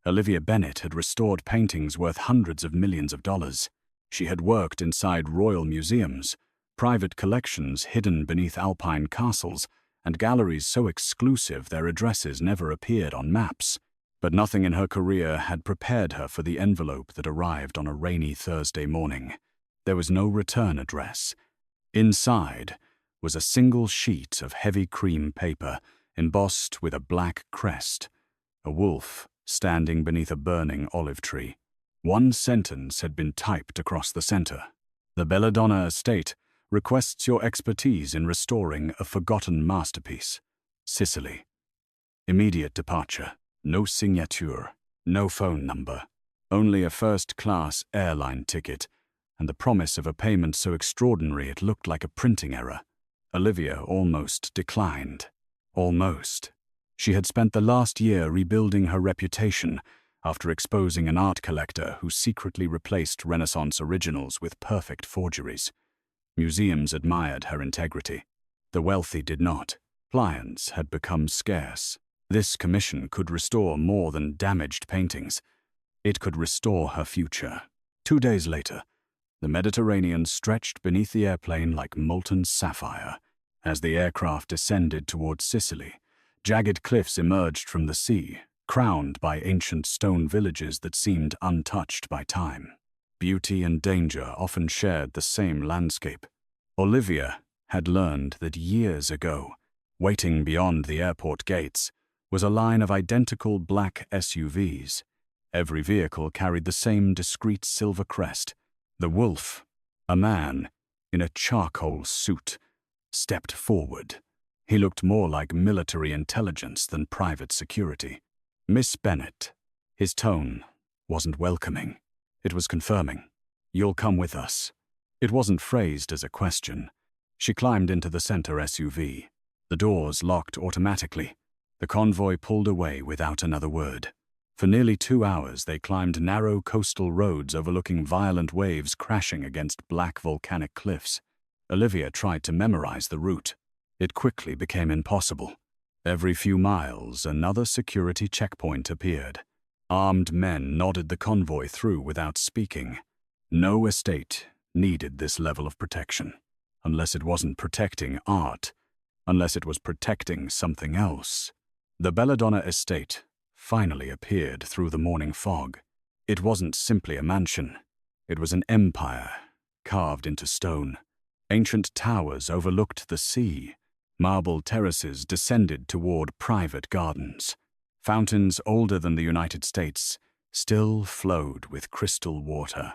Olivia Bennett had restored paintings worth hundreds of millions of dollars. She had worked inside royal museums, private collections hidden beneath alpine castles, and galleries so exclusive their addresses never appeared on maps. But nothing in her career had prepared her for the envelope that arrived on a rainy Thursday morning. There was no return address. Inside was a single sheet of heavy cream paper, embossed with a black crest, a wolf standing beneath a burning olive tree. One sentence had been typed across the center. The Belladonna Estate requests your expertise in restoring a forgotten masterpiece. Sicily. Immediate departure. No signature. No phone number. Only a first-class airline ticket, and the promise of a payment so extraordinary it looked like a printing error. Olivia almost declined. Almost. She had spent the last year rebuilding her reputation after exposing an art collector who secretly replaced Renaissance originals with perfect forgeries. Museums admired her integrity. The wealthy did not. Clients had become scarce. This commission could restore more than damaged paintings. It could restore her future. 2 days later, the Mediterranean stretched beneath the airplane like molten sapphire. As the aircraft descended towards Sicily, jagged cliffs emerged from the sea, crowned by ancient stone villages that seemed untouched by time. Beauty and danger often shared the same landscape. Olivia had learned that years ago, waiting beyond the airport gates, was a line of identical black SUVs. Every vehicle carried the same discreet silver crest. The wolf, a man in a charcoal suit, stepped forward. He looked more like military intelligence than private security. Miss Bennett. His tone wasn't welcoming. It was confirming. You'll come with us. It wasn't phrased as a question. She climbed into the center SUV. The doors locked automatically. The convoy pulled away without another word. For nearly 2 hours they climbed narrow coastal roads overlooking violent waves crashing against black volcanic cliffs. Olivia tried to memorize the route. It quickly became impossible. Every few miles, another security checkpoint appeared. Armed men nodded the convoy through without speaking. No estate needed this level of protection, unless it wasn't protecting art, unless it was protecting something else. The Belladonna Estate finally appeared through the morning fog. It wasn't simply a mansion. It was an empire carved into stone. Ancient towers overlooked the sea. Marble terraces descended toward private gardens. Fountains older than the United States still flowed with crystal water.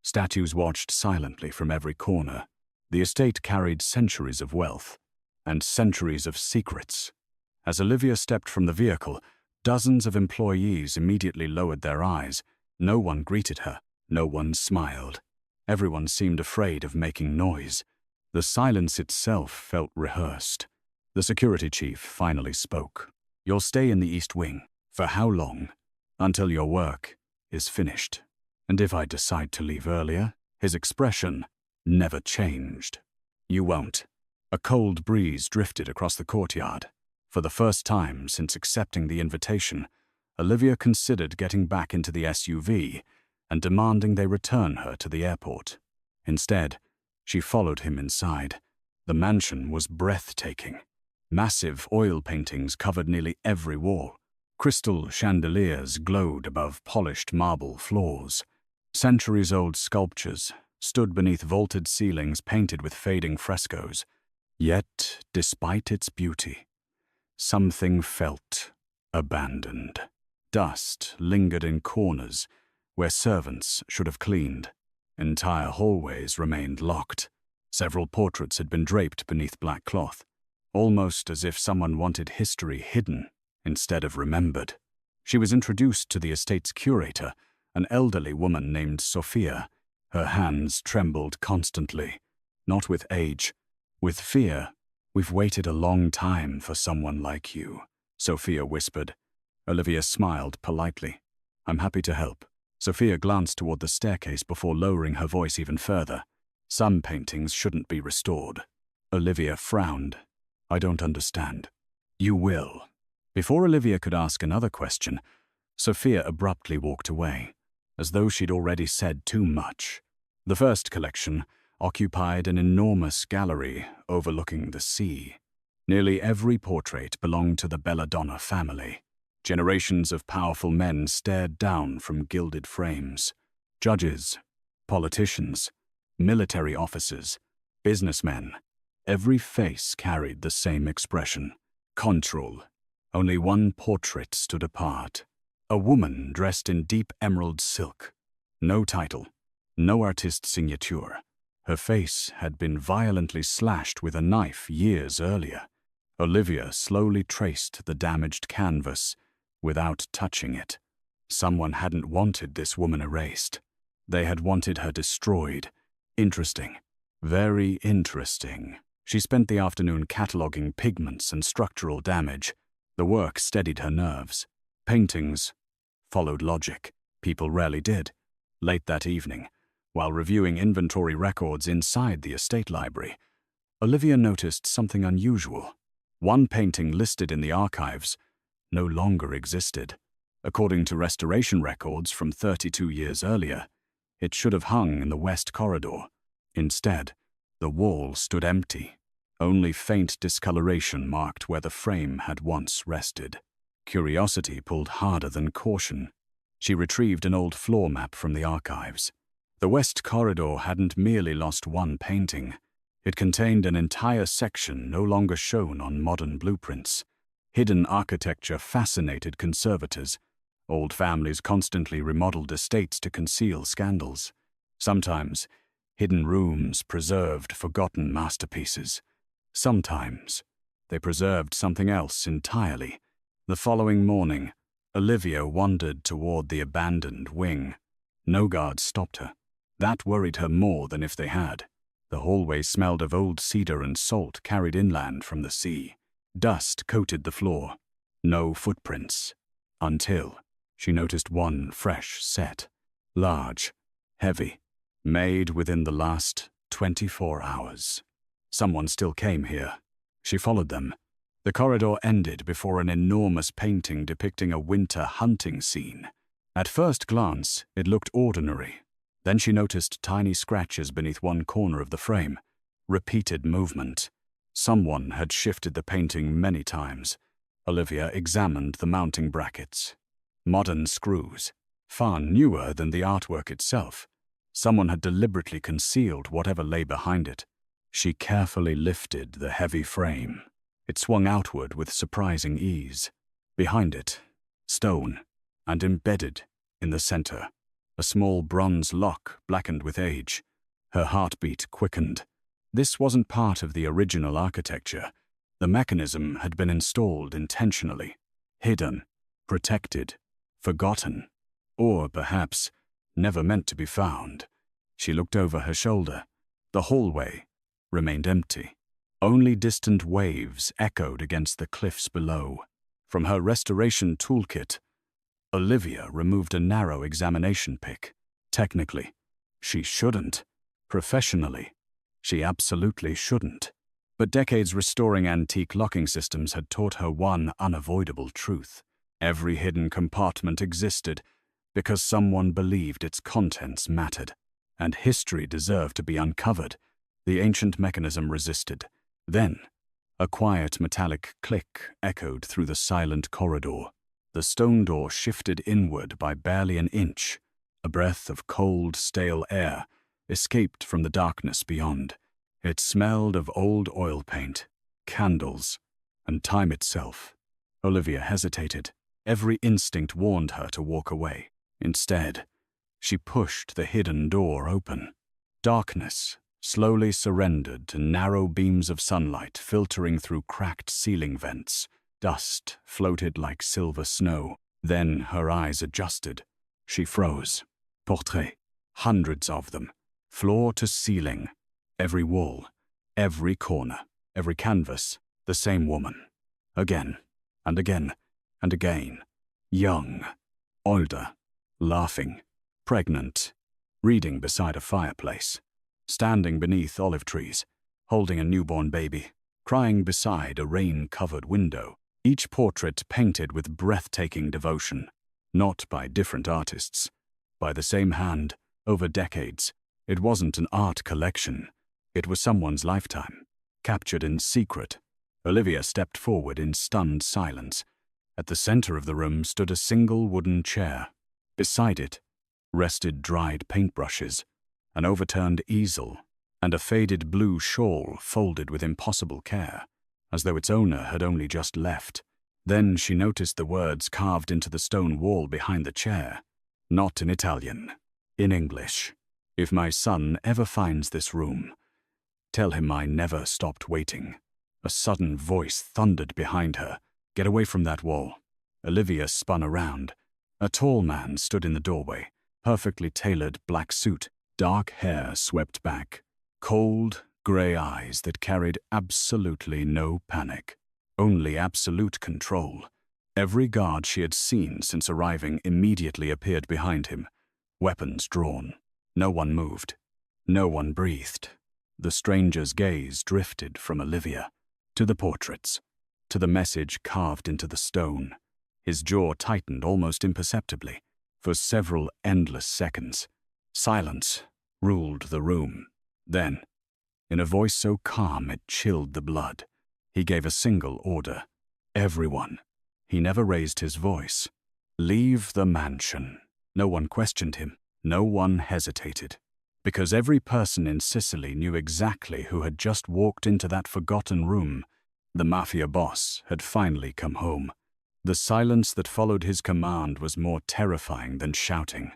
Statues watched silently from every corner. The estate carried centuries of wealth and centuries of secrets. As Olivia stepped from the vehicle, dozens of employees immediately lowered their eyes. No one greeted her. No one smiled. Everyone seemed afraid of making noise. The silence itself felt rehearsed. The security chief finally spoke. You'll stay in the East Wing. For how long? Until your work is finished. And if I decide to leave earlier? His expression never changed. You won't. A cold breeze drifted across the courtyard. For the first time since accepting the invitation, Olivia considered getting back into the SUV and demanding they return her to the airport. Instead, she followed him inside. The mansion was breathtaking. Massive oil paintings covered nearly every wall. Crystal chandeliers glowed above polished marble floors. Centuries-old sculptures stood beneath vaulted ceilings painted with fading frescoes. Yet, despite its beauty, something felt abandoned. Dust lingered in corners where servants should have cleaned. Entire hallways remained locked. Several portraits had been draped beneath black cloth, almost as if someone wanted history hidden instead of remembered. She was introduced to the estate's curator, an elderly woman named Sophia. Her hands trembled constantly, not with age, with fear. We've waited a long time for someone like you, Sophia whispered. Olivia smiled politely. I'm happy to help. Sophia glanced toward the staircase before lowering her voice even further. Some paintings shouldn't be restored. Olivia frowned. I don't understand. You will. Before Olivia could ask another question, Sophia abruptly walked away, as though she'd already said too much. The first collection occupied an enormous gallery overlooking the sea. Nearly every portrait belonged to the Belladonna family. Generations of powerful men stared down from gilded frames. Judges, politicians, military officers, businessmen. Every face carried the same expression: control. Only one portrait stood apart. A woman dressed in deep emerald silk. No title, no artist's signature. Her face had been violently slashed with a knife years earlier. Olivia slowly traced the damaged canvas without touching it. Someone hadn't wanted this woman erased. They had wanted her destroyed. Interesting. Very interesting. She spent the afternoon cataloging pigments and structural damage. The work steadied her nerves. Paintings followed logic. People rarely did. Late that evening, while reviewing inventory records inside the estate library, Olivia noticed something unusual. One painting listed in the archives no longer existed. According to restoration records from 32 years earlier, it should have hung in the west corridor. Instead, the wall stood empty. Only faint discoloration marked where the frame had once rested. Curiosity pulled harder than caution. She retrieved an old floor map from the archives. The west corridor hadn't merely lost one painting. It contained an entire section no longer shown on modern blueprints. Hidden architecture fascinated conservators. Old families constantly remodeled estates to conceal scandals. Sometimes, hidden rooms preserved forgotten masterpieces. Sometimes, they preserved something else entirely. The following morning, Olivia wandered toward the abandoned wing. No guards stopped her. That worried her more than if they had. The hallway smelled of old cedar and salt carried inland from the sea. Dust coated the floor. No footprints. Until she noticed one fresh set. Large, heavy, made within the last 24 hours. Someone still came here. She followed them. The corridor ended before an enormous painting depicting a winter hunting scene. At first glance, it looked ordinary. Then she noticed tiny scratches beneath one corner of the frame. Repeated movement. Someone had shifted the painting many times. Olivia examined the mounting brackets. Modern screws, far newer than the artwork itself. Someone had deliberately concealed whatever lay behind it. She carefully lifted the heavy frame. It swung outward with surprising ease. Behind it, stone, and embedded in the center, a small bronze lock blackened with age. Her heartbeat quickened. This wasn't part of the original architecture. The mechanism had been installed intentionally, hidden, protected, forgotten, or perhaps never meant to be found. She looked over her shoulder. The hallway remained empty. Only distant waves echoed against the cliffs below. From her restoration toolkit, Olivia removed a narrow examination pick. Technically, she shouldn't. Professionally, she absolutely shouldn't. But decades restoring antique locking systems had taught her one unavoidable truth. Every hidden compartment existed because someone believed its contents mattered, and history deserved to be uncovered. The ancient mechanism resisted. Then, a quiet metallic click echoed through the silent corridor. The stone door shifted inward by barely an inch. A breath of cold, stale air escaped from the darkness beyond. It smelled of old oil paint, candles, and time itself. Olivia hesitated. Every instinct warned her to walk away. Instead, she pushed the hidden door open. Darkness slowly surrendered to narrow beams of sunlight filtering through cracked ceiling vents. Dust floated like silver snow. Then her eyes adjusted. She froze. Portraits, hundreds of them, floor to ceiling. Every wall, every corner, every canvas, the same woman. Again, and again, and again. Young, older, laughing, pregnant, reading beside a fireplace, standing beneath olive trees, holding a newborn baby, crying beside a rain-covered window. Each portrait painted with breathtaking devotion. Not by different artists. By the same hand, over decades. It wasn't an art collection. It was someone's lifetime, captured in secret. Olivia stepped forward in stunned silence. At the center of the room stood a single wooden chair. Beside it rested dried paintbrushes, an overturned easel, and a faded blue shawl folded with impossible care, as though its owner had only just left. Then she noticed the words carved into the stone wall behind the chair. Not in Italian, in English. "If my son ever finds this room, tell him I never stopped waiting." A sudden voice thundered behind her. "Get away from that wall." Olivia spun around. A tall man stood in the doorway, perfectly tailored black suit, dark hair swept back, cold, grey eyes that carried absolutely no panic, only absolute control. Every guard she had seen since arriving immediately appeared behind him, weapons drawn. No one moved. No one breathed. The stranger's gaze drifted from Olivia to the portraits, to the message carved into the stone. His jaw tightened almost imperceptibly. For several endless seconds, silence ruled the room. Then, in a voice so calm it chilled the blood, he gave a single order. "Everyone." He never raised his voice. "Leave the mansion." No one questioned him. No one hesitated. Because every person in Sicily knew exactly who had just walked into that forgotten room. The Mafia Boss had finally come home. The silence that followed his command was more terrifying than shouting.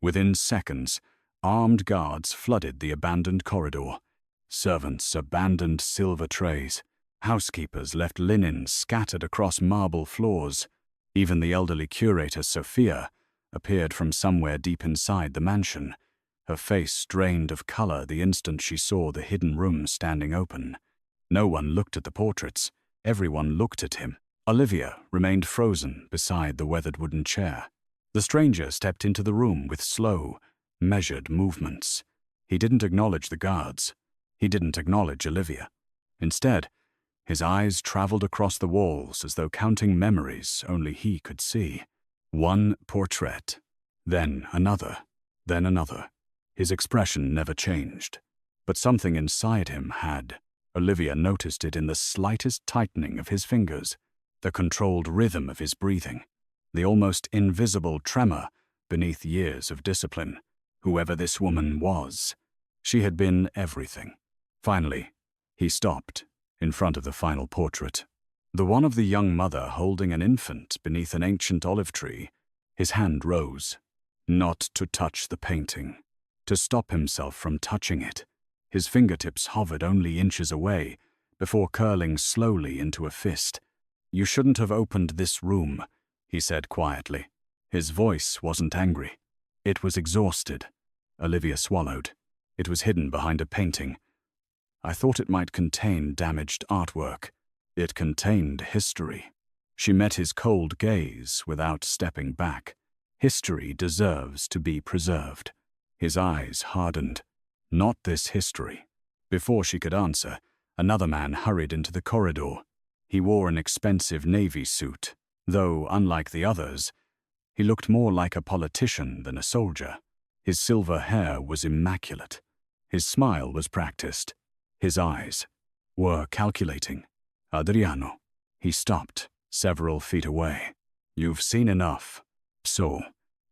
Within seconds, armed guards flooded the abandoned corridor. Servants abandoned silver trays. Housekeepers left linen scattered across marble floors. Even the elderly curator, Sophia, appeared from somewhere deep inside the mansion. Her face drained of color the instant she saw the hidden room standing open. No one looked at the portraits. Everyone looked at him. Olivia remained frozen beside the weathered wooden chair. The stranger stepped into the room with slow, measured movements. He didn't acknowledge the guards. He didn't acknowledge Olivia. Instead, his eyes traveled across the walls as though counting memories only he could see. One portrait, then another, then another. His expression never changed, but something inside him had. Olivia noticed it in the slightest tightening of his fingers, the controlled rhythm of his breathing, the almost invisible tremor beneath years of discipline. Whoever this woman was, she had been everything. Finally, he stopped in front of the final portrait, the one of the young mother holding an infant beneath an ancient olive tree. His hand rose, not to touch the painting, to stop himself from touching it. His fingertips hovered only inches away before curling slowly into a fist. "You shouldn't have opened this room," he said quietly. His voice wasn't angry. It was exhausted. Olivia swallowed. It was hidden behind a painting. "I thought it might contain damaged artwork." It contained history. She met his cold gaze without stepping back. History deserves to be preserved. His eyes hardened. Not this history. Before she could answer, another man hurried into the corridor. He wore an expensive navy suit, though, unlike the others, he looked more like a politician than a soldier. His silver hair was immaculate. His smile was practiced. His eyes were calculating. "Adriano." He stopped, several feet away. "You've seen enough." So,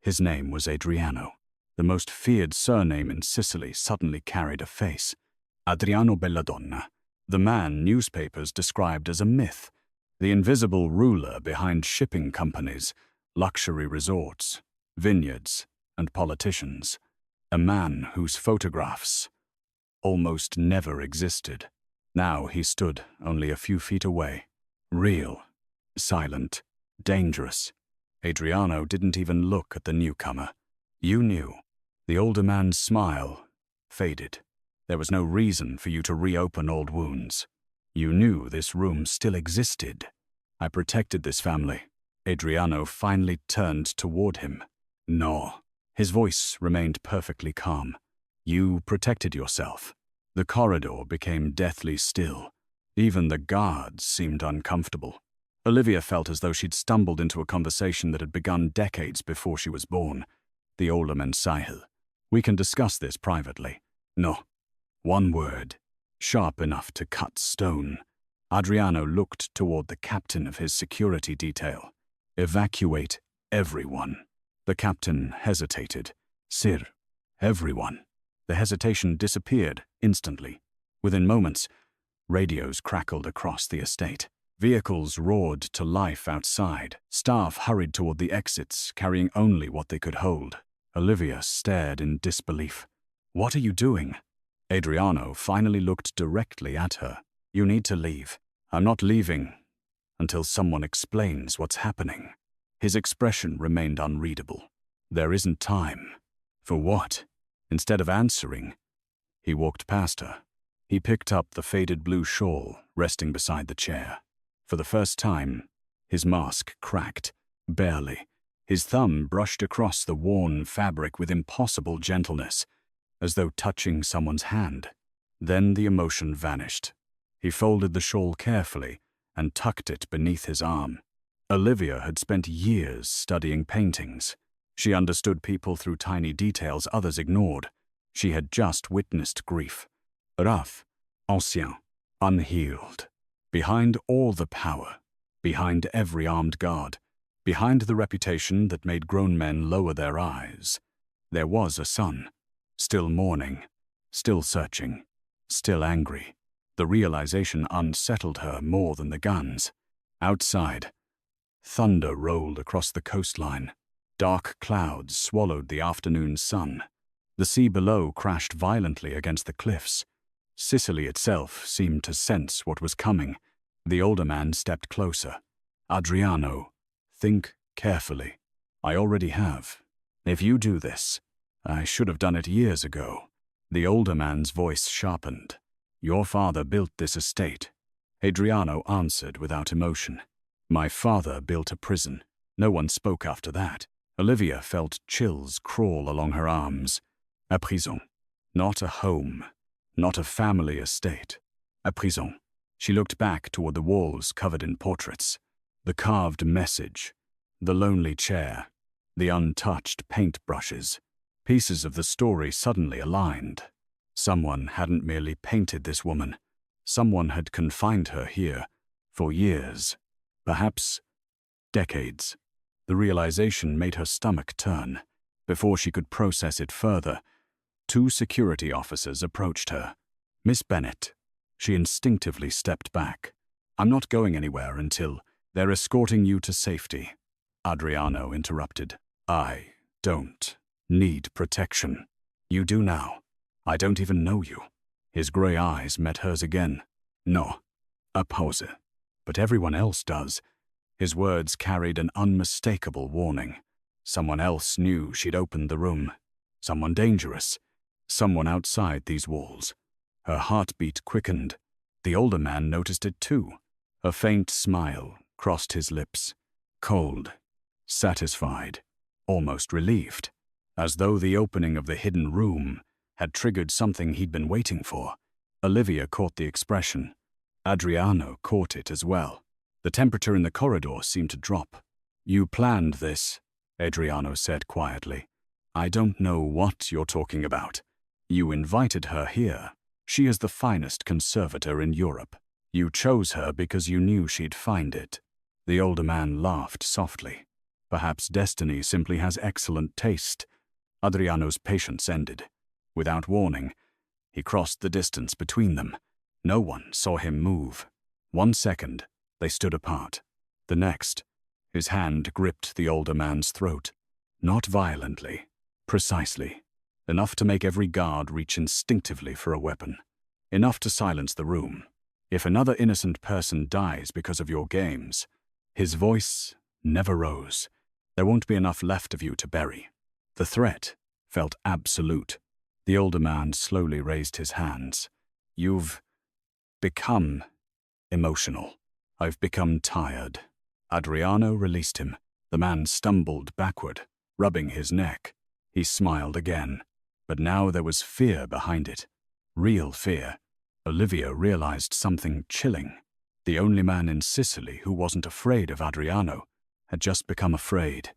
his name was Adriano. The most feared surname in Sicily suddenly carried a face. Adriano Belladonna, the man newspapers described as a myth, the invisible ruler behind shipping companies, luxury resorts, vineyards, and politicians. A man whose photographs almost never existed. Now he stood only a few feet away. Real, silent, dangerous. Adriano didn't even look at the newcomer. You knew. The older man's smile faded. There was no reason for you to reopen old wounds. You knew this room still existed. "I protected this family." Adriano finally turned toward him. "No." His voice remained perfectly calm. "You protected yourself." The corridor became deathly still. Even the guards seemed uncomfortable. Olivia felt as though she'd stumbled into a conversation that had begun decades before she was born. The older man Sahil. We can discuss this privately. No. One word. Sharp enough to cut stone. Adriano looked toward the captain of his security detail. Evacuate everyone. The captain hesitated. Sir. Everyone. The hesitation disappeared instantly. Within moments, radios crackled across the estate. Vehicles roared to life outside. Staff hurried toward the exits, carrying only what they could hold. Olivia stared in disbelief. What are you doing? Adriano finally looked directly at her. You need to leave. I'm not leaving until someone explains what's happening. His expression remained unreadable. There isn't time. For what? Instead of answering, he walked past her. He picked up the faded blue shawl resting beside the chair. For the first time, his mask cracked, barely. His thumb brushed across the worn fabric with impossible gentleness, as though touching someone's hand. Then the emotion vanished. He folded the shawl carefully and tucked it beneath his arm. Olivia had spent years studying paintings. She understood people through tiny details others ignored. She had just witnessed grief. Rough, ancien, unhealed. Behind all the power, behind every armed guard, behind the reputation that made grown men lower their eyes, there was a son, still mourning, still searching, still angry. The realization unsettled her more than the guns. Outside, thunder rolled across the coastline. Dark clouds swallowed the afternoon sun. The sea below crashed violently against the cliffs. Sicily itself seemed to sense what was coming. The older man stepped closer. Adriano, think carefully. I already have. If you do this, I should have done it years ago. The older man's voice sharpened. Your father built this estate. Adriano answered without emotion. My father built a prison. No one spoke after that. Olivia felt chills crawl along her arms. A prison. Not a home. Not a family estate. A prison. She looked back toward the walls covered in portraits. The carved message. The lonely chair. The untouched paintbrushes. Pieces of the story suddenly aligned. Someone hadn't merely painted this woman. Someone had confined her here for years. Perhaps decades. The realization made her stomach turn. Before she could process it further, 2 security officers approached her. Miss Bennett. She instinctively stepped back. I'm not going anywhere until they're escorting you to safety. Adriano interrupted. I don't need protection. You do now. I don't even know you. His gray eyes met hers again. No. A pause. But everyone else does. His words carried an unmistakable warning. Someone else knew she'd opened the room. Someone dangerous. Someone outside these walls. Her heartbeat quickened. The older man noticed it too. A faint smile crossed his lips. Cold. Satisfied. Almost relieved. As though the opening of the hidden room had triggered something he'd been waiting for. Olivia caught the expression. Adriano caught it as well. The temperature in the corridor seemed to drop. You planned this, Adriano said quietly. I don't know what you're talking about. You invited her here. She is the finest conservator in Europe. You chose her because you knew she'd find it. The older man laughed softly. Perhaps destiny simply has excellent taste. Adriano's patience ended. Without warning, he crossed the distance between them. No one saw him move. 1 second, they stood apart. The next, his hand gripped the older man's throat. Not violently, precisely. Enough to make every guard reach instinctively for a weapon. Enough to silence the room. If another innocent person dies because of your games, his voice never rose. There won't be enough left of you to bury. The threat felt absolute. The older man slowly raised his hands. You've become emotional. I've become tired. Adriano released him. The man stumbled backward, rubbing his neck. He smiled again, but now there was fear behind it. Real fear. Olivia realized something chilling. The only man in Sicily who wasn't afraid of Adriano had just become afraid.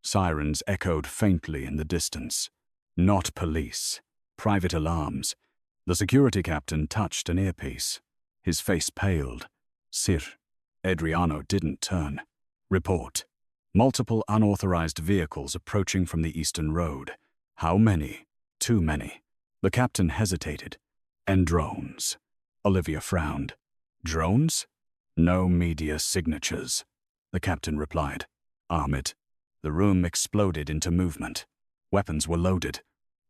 Sirens echoed faintly in the distance. Not police. Private alarms. The security captain touched an earpiece. His face paled. Sir. Adriano didn't turn. Report. Multiple unauthorized vehicles approaching from the eastern road. How many? Too many. The captain hesitated. And drones. Olivia frowned. Drones? No media signatures. The captain replied. Armored. The room exploded into movement. Weapons were loaded.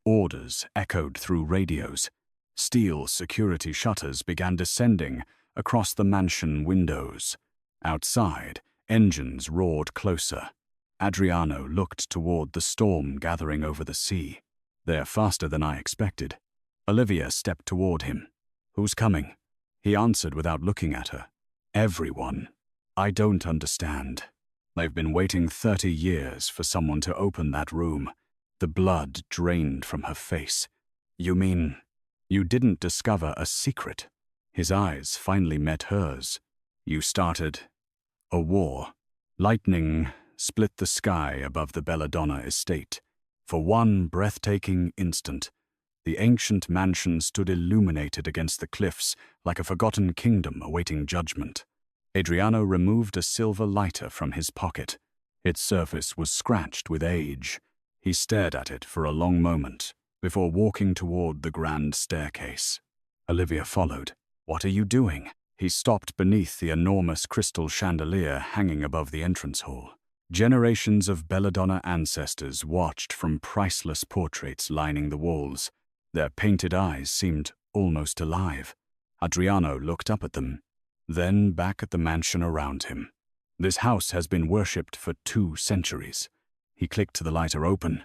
Orders echoed through radios. Steel security shutters began descending across the mansion windows. Outside, engines roared closer. Adriano looked toward the storm gathering over the sea. They're faster than I expected. Olivia stepped toward him. Who's coming? He answered without looking at her. Everyone. I don't understand. They've been waiting 30 years for someone to open that room. The blood drained from her face. You mean, you didn't discover a secret? His eyes finally met hers. You started a war. Lightning split the sky above the Belladonna Estate. For one breathtaking instant, the ancient mansion stood illuminated against the cliffs like a forgotten kingdom awaiting judgment. Adriano removed a silver lighter from his pocket. Its surface was scratched with age. He stared at it for a long moment before walking toward the grand staircase. Olivia followed. What are you doing? He stopped beneath the enormous crystal chandelier hanging above the entrance hall. Generations of Belladonna ancestors watched from priceless portraits lining the walls. Their painted eyes seemed almost alive. Adriano looked up at them, then back at the mansion around him. This house has been worshipped for 2 centuries. He clicked the lighter open.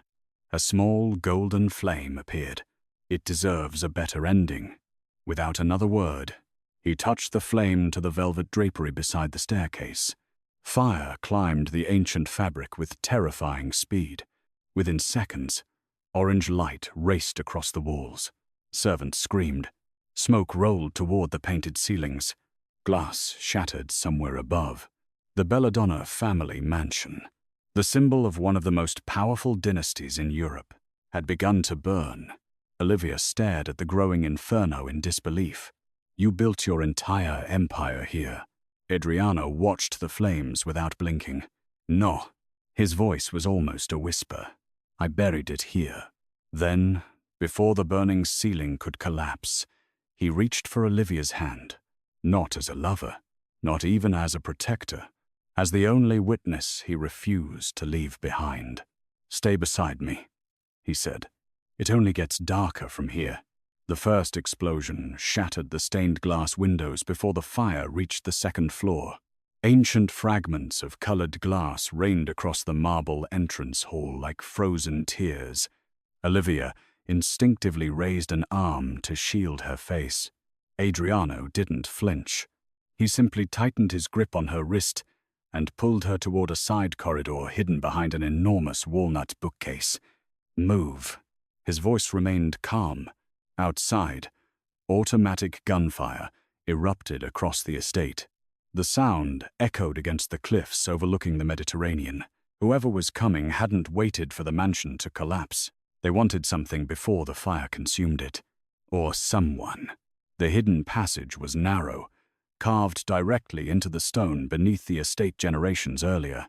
A small golden flame appeared. It deserves a better ending. Without another word, he touched the flame to the velvet drapery beside the staircase. Fire climbed the ancient fabric with terrifying speed. Within seconds, orange light raced across the walls. Servants screamed. Smoke rolled toward the painted ceilings. Glass shattered somewhere above. The Belladonna family mansion, the symbol of one of the most powerful dynasties in Europe, had begun to burn. Olivia stared at the growing inferno in disbelief. You built your entire empire here. Adriano watched the flames without blinking. No. His voice was almost a whisper. I buried it here. Then, before the burning ceiling could collapse, he reached for Olivia's hand. Not as a lover, not even as a protector. As the only witness he refused to leave behind. Stay beside me, he said. It only gets darker from here. The first explosion shattered the stained glass windows before the fire reached the second floor. Ancient fragments of colored glass rained across the marble entrance hall like frozen tears. Olivia instinctively raised an arm to shield her face. Adriano didn't flinch. He simply tightened his grip on her wrist and pulled her toward a side corridor hidden behind an enormous walnut bookcase. Move. His voice remained calm. Outside, automatic gunfire erupted across the estate. The sound echoed against the cliffs overlooking the Mediterranean. Whoever was coming hadn't waited for the mansion to collapse. They wanted something before the fire consumed it. Or someone. The hidden passage was narrow, carved directly into the stone beneath the estate generations earlier.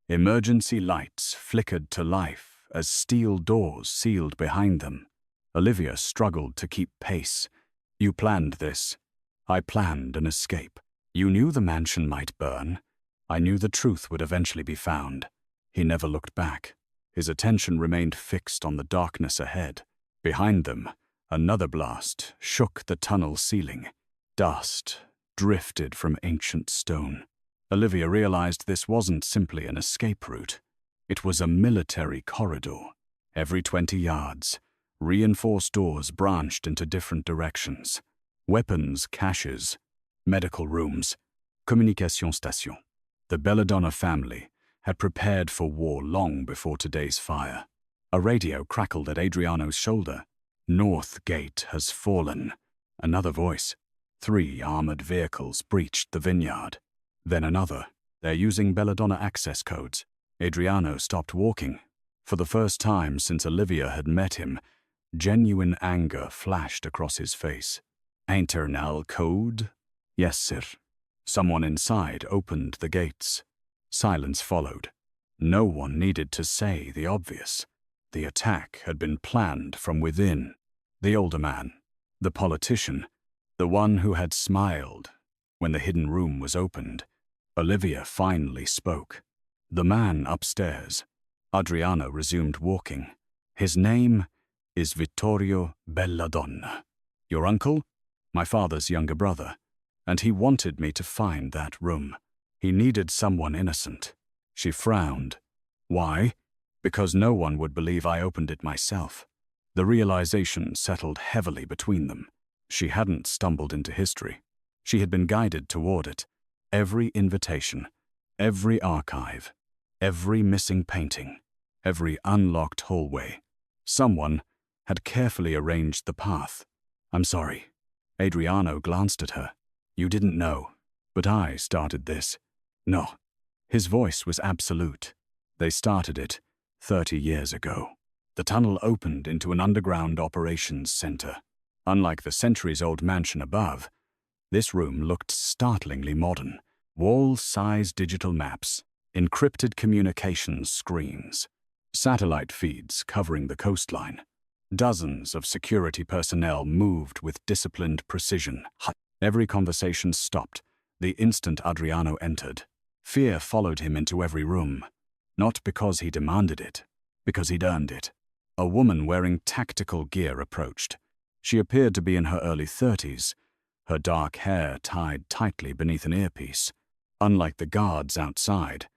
Emergency lights flickered to life as steel doors sealed behind them. Olivia struggled to keep pace. You planned this. I planned an escape. You knew the mansion might burn. I knew the truth would eventually be found. He never looked back. His attention remained fixed on the darkness ahead. Behind them, another blast shook the tunnel ceiling. Dust drifted from ancient stone. Olivia realized this wasn't simply an escape route. It was a military corridor. Every 20 yards, reinforced doors branched into different directions. Weapons caches, medical rooms, communication station. The Belladonna family had prepared for war long before today's fire. A radio crackled at Adriano's shoulder. North Gate has fallen. Another voice. 3 armored vehicles breached the vineyard. Then another. They're using Belladonna access codes. Adriano stopped walking. For the first time since Olivia had met him, genuine anger flashed across his face. Internal code? Yes, sir. Someone inside opened the gates. Silence followed. No one needed to say the obvious. The attack had been planned from within. The older man, the politician, the one who had smiled when the hidden room was opened. Olivia finally spoke. The man upstairs. Adriano resumed walking. His name is Vittorio Belladonna. Your uncle? My father's younger brother. And he wanted me to find that room. He needed someone innocent. She frowned. Why? Because no one would believe I opened it myself. The realization settled heavily between them. She hadn't stumbled into history. She had been guided toward it. Every invitation, every archive, every missing painting, every unlocked hallway. Someone had carefully arranged the path. I'm sorry. Adriano glanced at her. You didn't know, but I started this. No. His voice was absolute. They started it 30 years ago. The tunnel opened into an underground operations center. Unlike the centuries-old mansion above, this room looked startlingly modern. Wall-size digital maps, encrypted communications screens, satellite feeds covering the coastline. Dozens of security personnel moved with disciplined precision. Every conversation stopped the instant Adriano entered. Fear followed him into every room. Not because he demanded it, because he'd earned it. A woman wearing tactical gear approached. She appeared to be in her early 30s, her dark hair tied tightly beneath an earpiece. Unlike the guards outside,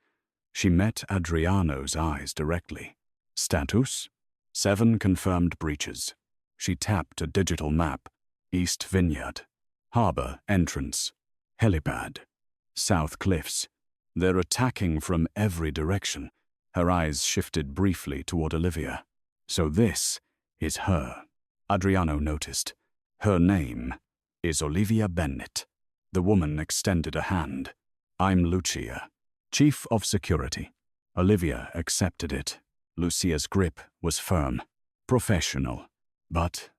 she met Adriano's eyes directly. Status? 7 confirmed breaches. She tapped a digital map. East Vineyard. Harbor entrance. Helipad. South Cliffs. They're attacking from every direction. Her eyes shifted briefly toward Olivia. So this is her. Adriano noticed. Her name is Olivia Bennett. The woman extended a hand. I'm Lucia, Chief of Security. Olivia accepted it. Lucia's grip was firm, professional. But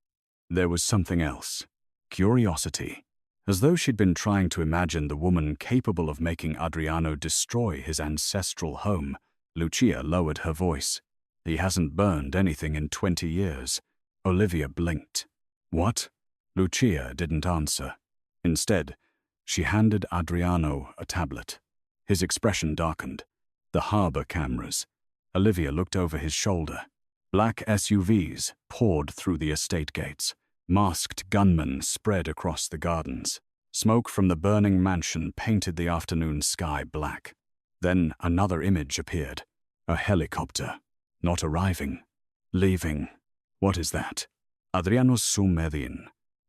there was something else. Curiosity. As though she'd been trying to imagine the woman capable of making Adriano destroy his ancestral home, Lucia lowered her voice. He hasn't burned anything in 20 years. Olivia blinked. What? Lucia didn't answer. Instead, she handed Adriano a tablet. His expression darkened. The harbor cameras. Olivia looked over his shoulder. Black SUVs poured through the estate gates. Masked gunmen spread across the gardens. Smoke from the burning mansion painted the afternoon sky black. Then another image appeared. A helicopter. Not arriving. Leaving. What is that? Adriano Sumedin.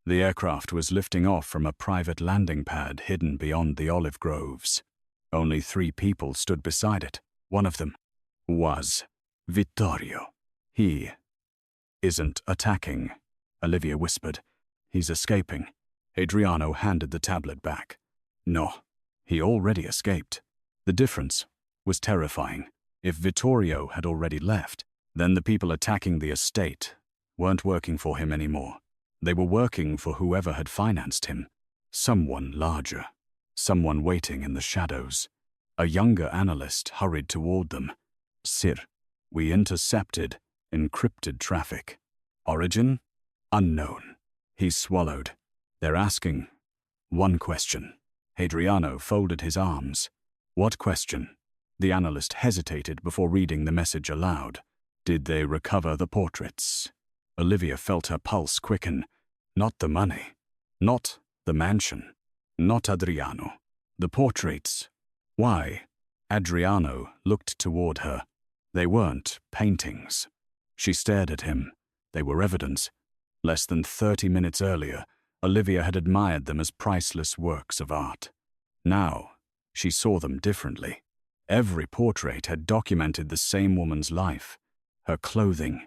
The aircraft was lifting off from a private landing pad hidden beyond the olive groves. Only 3 people stood beside it. One of them was Vittorio. He isn't attacking, Olivia whispered. He's escaping. Adriano handed the tablet back. No, he already escaped. The difference was terrifying. If Vittorio had already left, then the people attacking the estate weren't working for him anymore. They were working for whoever had financed him. Someone larger. Someone waiting in the shadows. A younger analyst hurried toward them. Sir, we intercepted encrypted traffic. Origin? Unknown. He swallowed. They're asking one question. Adriano folded his arms. What question? The analyst hesitated before reading the message aloud. Did they recover the portraits? Olivia felt her pulse quicken. Not the money. Not the mansion. Not Adriano. The portraits. Why? Adriano looked toward her. They weren't paintings. She stared at him. They were evidence. Less than 30 minutes earlier, Olivia had admired them as priceless works of art. Now, she saw them differently. Every portrait had documented the same woman's life. Her clothing,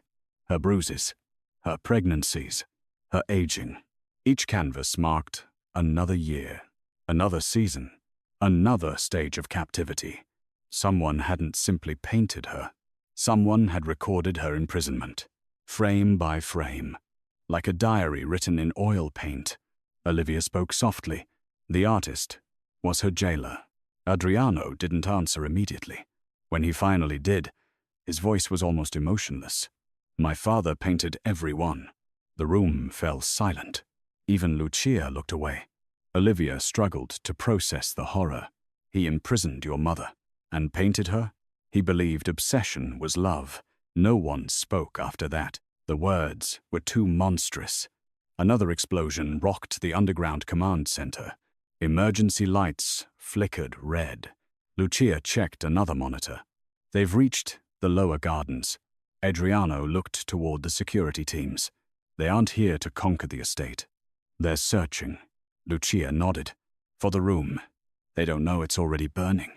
her bruises, her pregnancies, her aging. Each canvas marked Another year, another season, another stage of captivity. Someone hadn't simply painted her. Someone had recorded her imprisonment, frame by frame. Like a diary written in oil paint, Olivia spoke softly. The artist was her jailer. Adriano didn't answer immediately. When he finally did, his voice was almost emotionless. My father painted every one. The room fell silent. Even Lucia looked away. Olivia struggled to process the horror. He imprisoned your mother and painted her. He believed obsession was love. No one spoke after that. The words were too monstrous. Another explosion rocked the underground command center. Emergency lights flickered red. Lucia checked another monitor. They've reached the lower gardens. Adriano looked toward the security teams. They aren't here to conquer the estate. They're searching. Lucia nodded. For the room. They don't know it's already burning.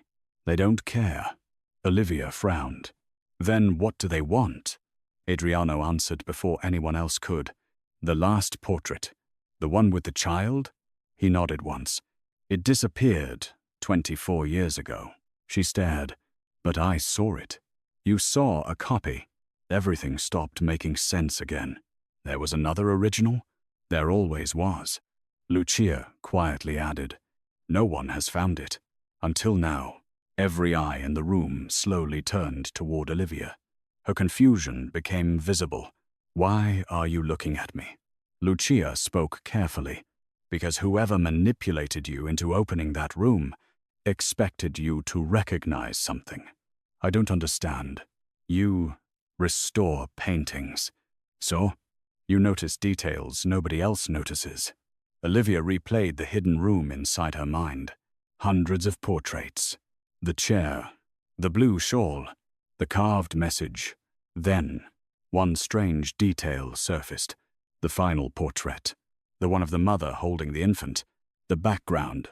They don't care. Olivia frowned. Then what do they want? Adriano answered before anyone else could. The last portrait. The one with the child? He nodded once. It disappeared 24 years ago. She stared. But I saw it. You saw a copy. Everything stopped making sense again. There was another original? There always was. Lucia quietly added, No one has found it. Until now. Every eye in the room slowly turned toward Olivia. Her confusion became visible. Why are you looking at me? Lucia spoke carefully. Because whoever manipulated you into opening that room expected you to recognize something. I don't understand. You restore paintings. So, you notice details nobody else notices. Olivia replayed the hidden room inside her mind. Hundreds of portraits. The chair, the blue shawl, the carved message. Then, one strange detail surfaced. The final portrait. The one of the mother holding the infant. The background.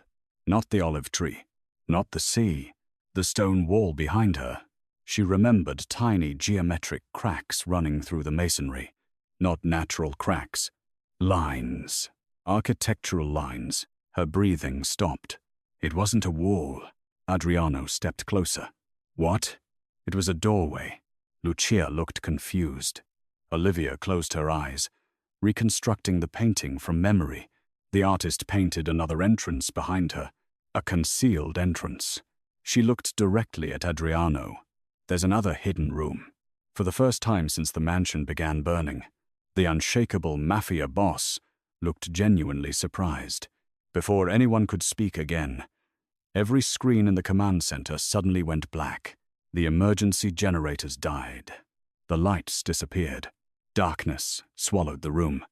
Not the olive tree. Not the sea. The stone wall behind her. She remembered tiny geometric cracks running through the masonry. Not natural cracks. Lines. Architectural lines. Her breathing stopped. It wasn't a wall. Adriano stepped closer. What? It was a doorway. Lucia looked confused. Olivia closed her eyes, reconstructing the painting from memory. The artist painted another entrance behind her. A concealed entrance. She looked directly at Adriano. There's another hidden room. For the first time since the mansion began burning, the unshakable Mafia Boss looked genuinely surprised. Before anyone could speak again, every screen in the command center suddenly went black. The emergency generators died. The lights disappeared. Darkness swallowed the room.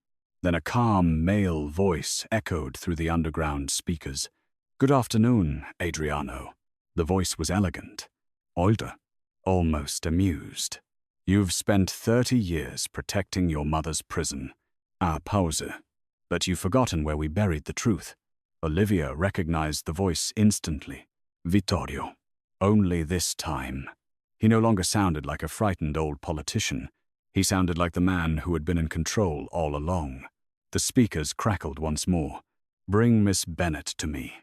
Then a calm male voice echoed through the underground speakers. Good afternoon, Adriano. The voice was elegant. Older. Almost amused. You've spent 30 years protecting your mother's prison. Pause. But you've forgotten where we buried the truth. Olivia recognized the voice instantly. Vittorio. Only this time. He no longer sounded like a frightened old politician. He sounded like the man who had been in control all along. The speakers crackled once more. Bring Miss Bennett to me,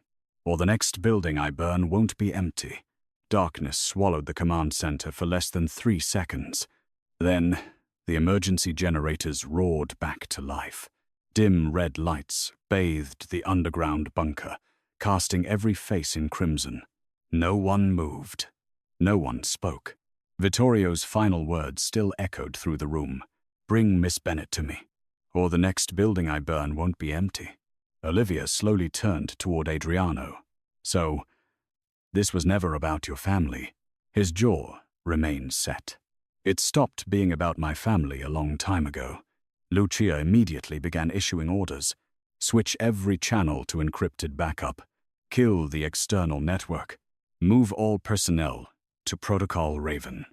or the next building I burn won't be empty. Darkness swallowed the command center for less than 3 seconds. Then, the emergency generators roared back to life. Dim red lights bathed the underground bunker, casting every face in crimson. No one moved. No one spoke. Vittorio's final words still echoed through the room. Bring Miss Bennett to me, or the next building I burn won't be empty. Olivia slowly turned toward Adriano. So, this was never about your family. His jaw remained set. It stopped being about my family a long time ago. Lucia immediately began issuing orders. Switch every channel to encrypted backup. Kill the external network. Move all personnel to Protocol Raven.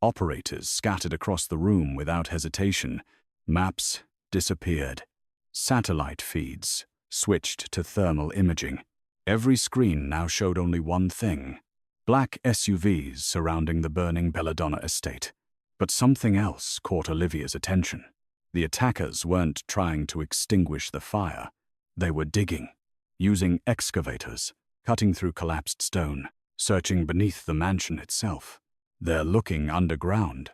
Operators scattered across the room without hesitation. Maps disappeared. Satellite feeds switched to thermal imaging. Every screen now showed only one thing. Black SUVs surrounding the burning Belladonna Estate. But something else caught Olivia's attention. The attackers weren't trying to extinguish the fire. They were digging. using excavators, cutting through collapsed stone, searching beneath the mansion itself. "They're looking underground,"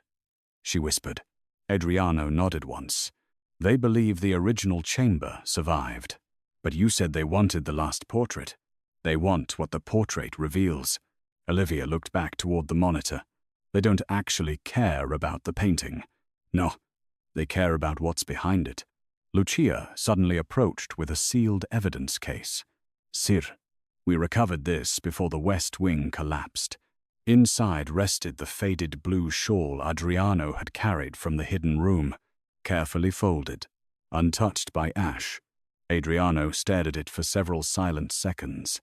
she whispered. Adriano nodded once. "They believe the original chamber survived. But you said they wanted the last portrait. They want what the portrait reveals." Olivia looked back toward the monitor. "They don't actually care about the painting. No, they care about what's behind it." Lucia suddenly approached with a sealed evidence case. "Sir, we recovered this before the west wing collapsed." Inside rested the faded blue shawl Adriano had carried from the hidden room, carefully folded, untouched by ash. Adriano stared at it for several silent seconds,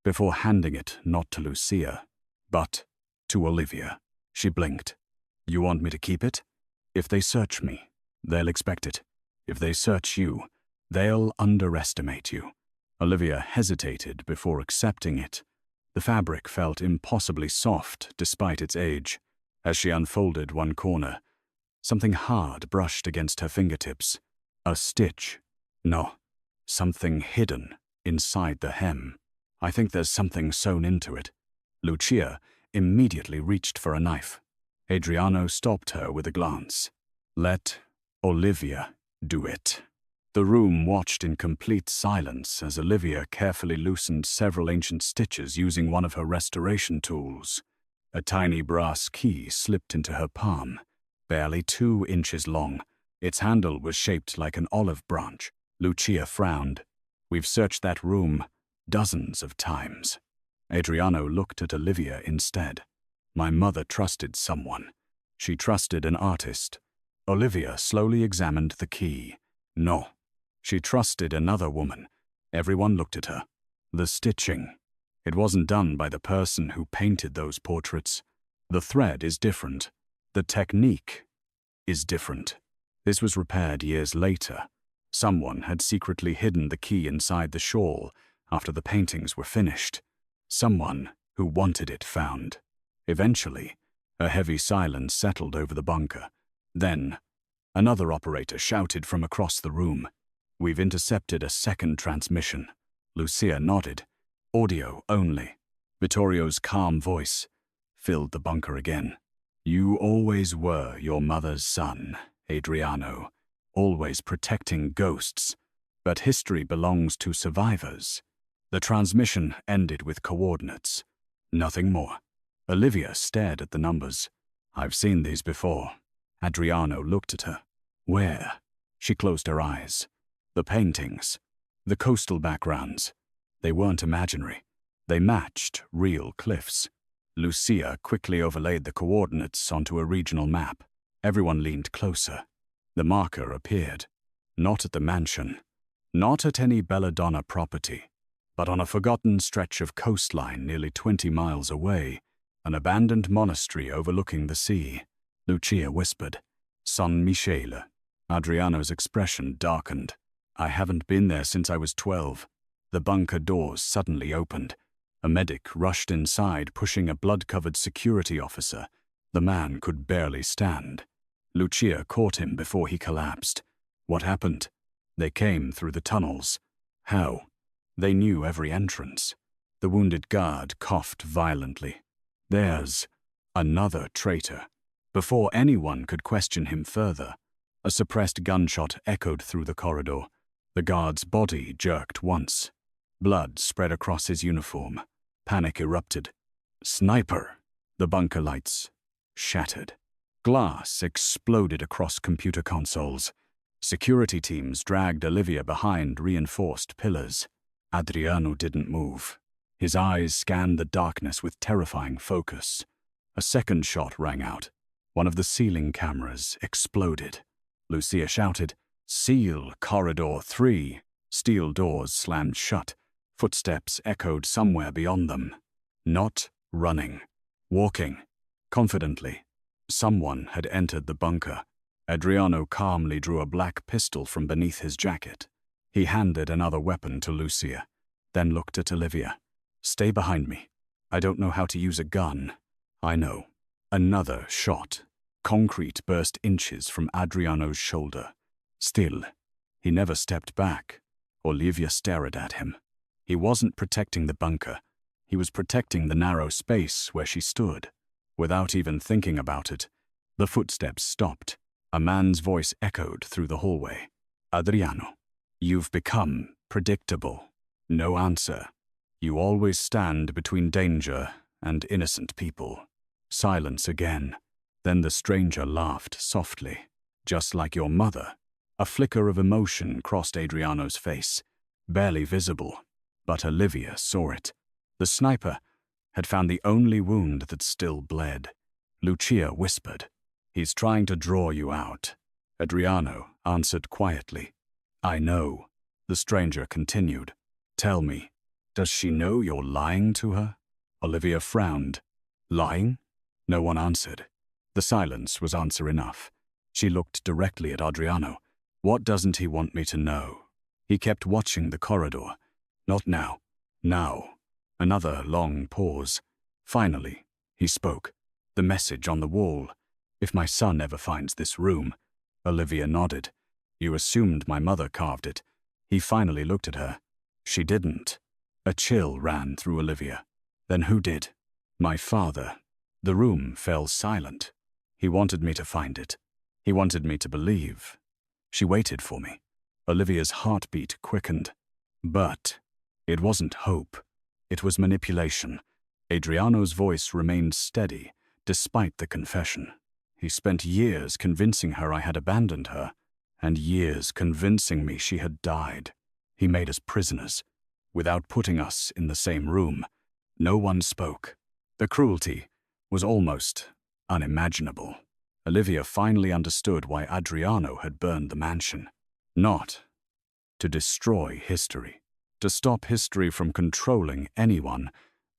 before handing it not to Lucia, but to Olivia. She blinked. "You want me to keep it? If they search me, they'll expect it. If they search you, they'll underestimate you." Olivia hesitated before accepting it. The fabric felt impossibly soft despite its age. As she unfolded one corner, something hard brushed against her fingertips. A stitch. No, something hidden inside the hem. "I think there's something sewn into it." Lucia immediately reached for a knife. Adriano stopped her with a glance. "Let Olivia do it." The room watched in complete silence as Olivia carefully loosened several ancient stitches using one of her restoration tools. A tiny brass key slipped into her palm, barely 2 inches long. Its handle was shaped like an olive branch. Lucia frowned. "We've searched that room dozens of times." Adriano looked at Olivia instead. "My mother trusted someone. She trusted an artist." Olivia slowly examined the key. No. She trusted another woman. Everyone looked at her. The stitching. It wasn't done by the person who painted those portraits. The thread is different. The technique is different. This was repaired years later. Someone had secretly hidden the key inside the shawl after the paintings were finished. Someone who wanted it found. Eventually, a heavy silence settled over the bunker. Then, another operator shouted from across the room. "We've intercepted a second transmission." Lucia nodded. "Audio only." Vittorio's calm voice filled the bunker again. "You always were your mother's son, Adriano, always protecting ghosts. But history belongs to survivors." The transmission ended with coordinates. Nothing more. Olivia stared at the numbers. "I've seen these before." Adriano looked at her. "Where?" She closed her eyes. The paintings, the coastal backgrounds, they weren't imaginary. They matched real cliffs. Lucia quickly overlaid the coordinates onto a regional map. Everyone leaned closer. The marker appeared. Not at the mansion, not at any Belladonna property, but on a forgotten stretch of coastline nearly 20 miles away, an abandoned monastery overlooking the sea. Lucia whispered, "San Michele." Adriano's expression darkened. "I haven't been there since I was 12. The bunker doors suddenly opened. A medic rushed inside, pushing a blood-covered security officer. The man could barely stand. Lucia caught him before he collapsed. "What happened?" "They came through the tunnels." "How?" "They knew every entrance." The wounded guard coughed violently. "There's another traitor." Before anyone could question him further, a suppressed gunshot echoed through the corridor. The guard's body jerked once. Blood spread across his uniform. Panic erupted. "Sniper!" The bunker lights shattered. Glass exploded across computer consoles. Security teams dragged Olivia behind reinforced pillars. Adriano didn't move. His eyes scanned the darkness with terrifying focus. A second shot rang out. One of the ceiling cameras exploded. Lucia shouted, "Seal Corridor 3." Steel doors slammed shut. Footsteps echoed somewhere beyond them. Not running. Walking. Confidently. Someone had entered the bunker. Adriano calmly drew a black pistol from beneath his jacket. He handed another weapon to Lucia, then looked at Olivia. "Stay behind me. I don't know how to use a gun." "I know." Another shot. Concrete burst inches from Adriano's shoulder. Still, he never stepped back. Olivia stared at him. He wasn't protecting the bunker. He was protecting the narrow space where she stood. Without even thinking about it, the footsteps stopped. A man's voice echoed through the hallway. Adriano, you've become predictable. No answer. You always stand between danger and innocent people. Silence again. Then the stranger laughed softly, just like your mother. A flicker of emotion crossed Adriano's face, barely visible, but Olivia saw it. The sniper had found the only wound that still bled. Lucia whispered, "He's trying to draw you out." Adriano answered quietly, "I know." The stranger continued, "Tell me, does she know you're lying to her?" Olivia frowned. "Lying?" No one answered. The silence was answer enough. She looked directly at Adriano. "What doesn't he want me to know?" He kept watching the corridor. "Not now. Now." Another long pause. Finally, he spoke. "The message on the wall. If my son ever finds this room." Olivia nodded. "You assumed my mother carved it." He finally looked at her. "She didn't." A chill ran through Olivia. "Then who did?" "My father." The room fell silent. "He wanted me to find it. He wanted me to believe." She waited for me. Olivia's heartbeat quickened. But it wasn't hope. It was manipulation. Adriano's voice remained steady, despite the confession. He spent years convincing her I had abandoned her, and years convincing me she had died. He made us prisoners, without putting us in the same room. No one spoke. The cruelty was almost unimaginable. Olivia finally understood why Adriano had burned the mansion. Not to destroy history, to stop history from controlling anyone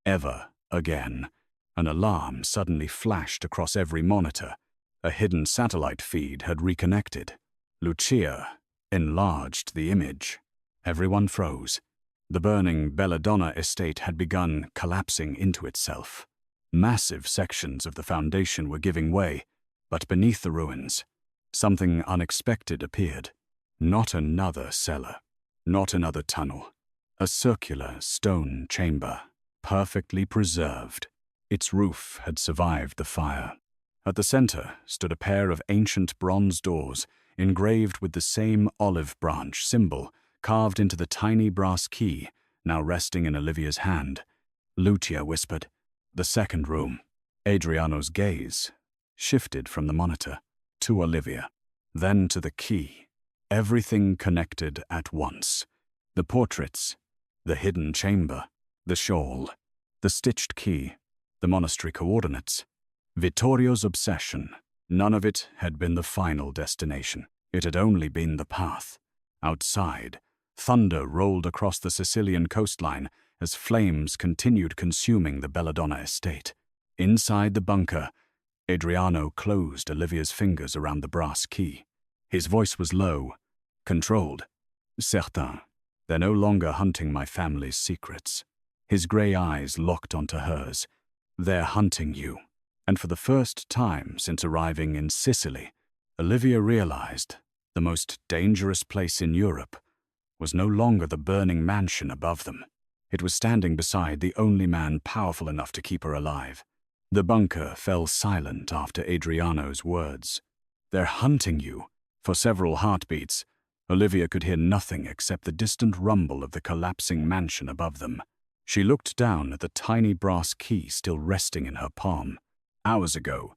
ever again. An alarm suddenly flashed across every monitor. A hidden satellite feed had reconnected. Lucia enlarged the image. Everyone froze. The burning Belladonna Estate had begun collapsing into itself. Massive sections of the foundation were giving way, but beneath the ruins, something unexpected appeared. Not another cellar, not another tunnel. A circular stone chamber, perfectly preserved. Its roof had survived the fire. At the center stood a pair of ancient bronze doors, engraved with the same olive branch symbol carved into the tiny brass key, now resting in Olivia's hand. Lucia whispered, "The second room." Adriano's gaze shifted from the monitor to Olivia, then to the key. Everything connected at once. The portraits, the hidden chamber, the shawl, the stitched key, the monastery coordinates. Vittorio's obsession. None of it had been the final destination. It had only been the path. Outside, thunder rolled across the Sicilian coastline as flames continued consuming the Belladonna Estate. Inside the bunker, Adriano closed Olivia's fingers around the brass key. His voice was low, controlled. "Certain. They're no longer hunting my family's secrets." His grey eyes locked onto hers. "They're hunting you." And for the first time since arriving in Sicily, Olivia realized the most dangerous place in Europe was no longer the burning mansion above them. It was standing beside the only man powerful enough to keep her alive. The bunker fell silent after Adriano's words. "They're hunting you." For several heartbeats, Olivia could hear nothing except the distant rumble of the collapsing mansion above them. She looked down at the tiny brass key still resting in her palm. Hours ago,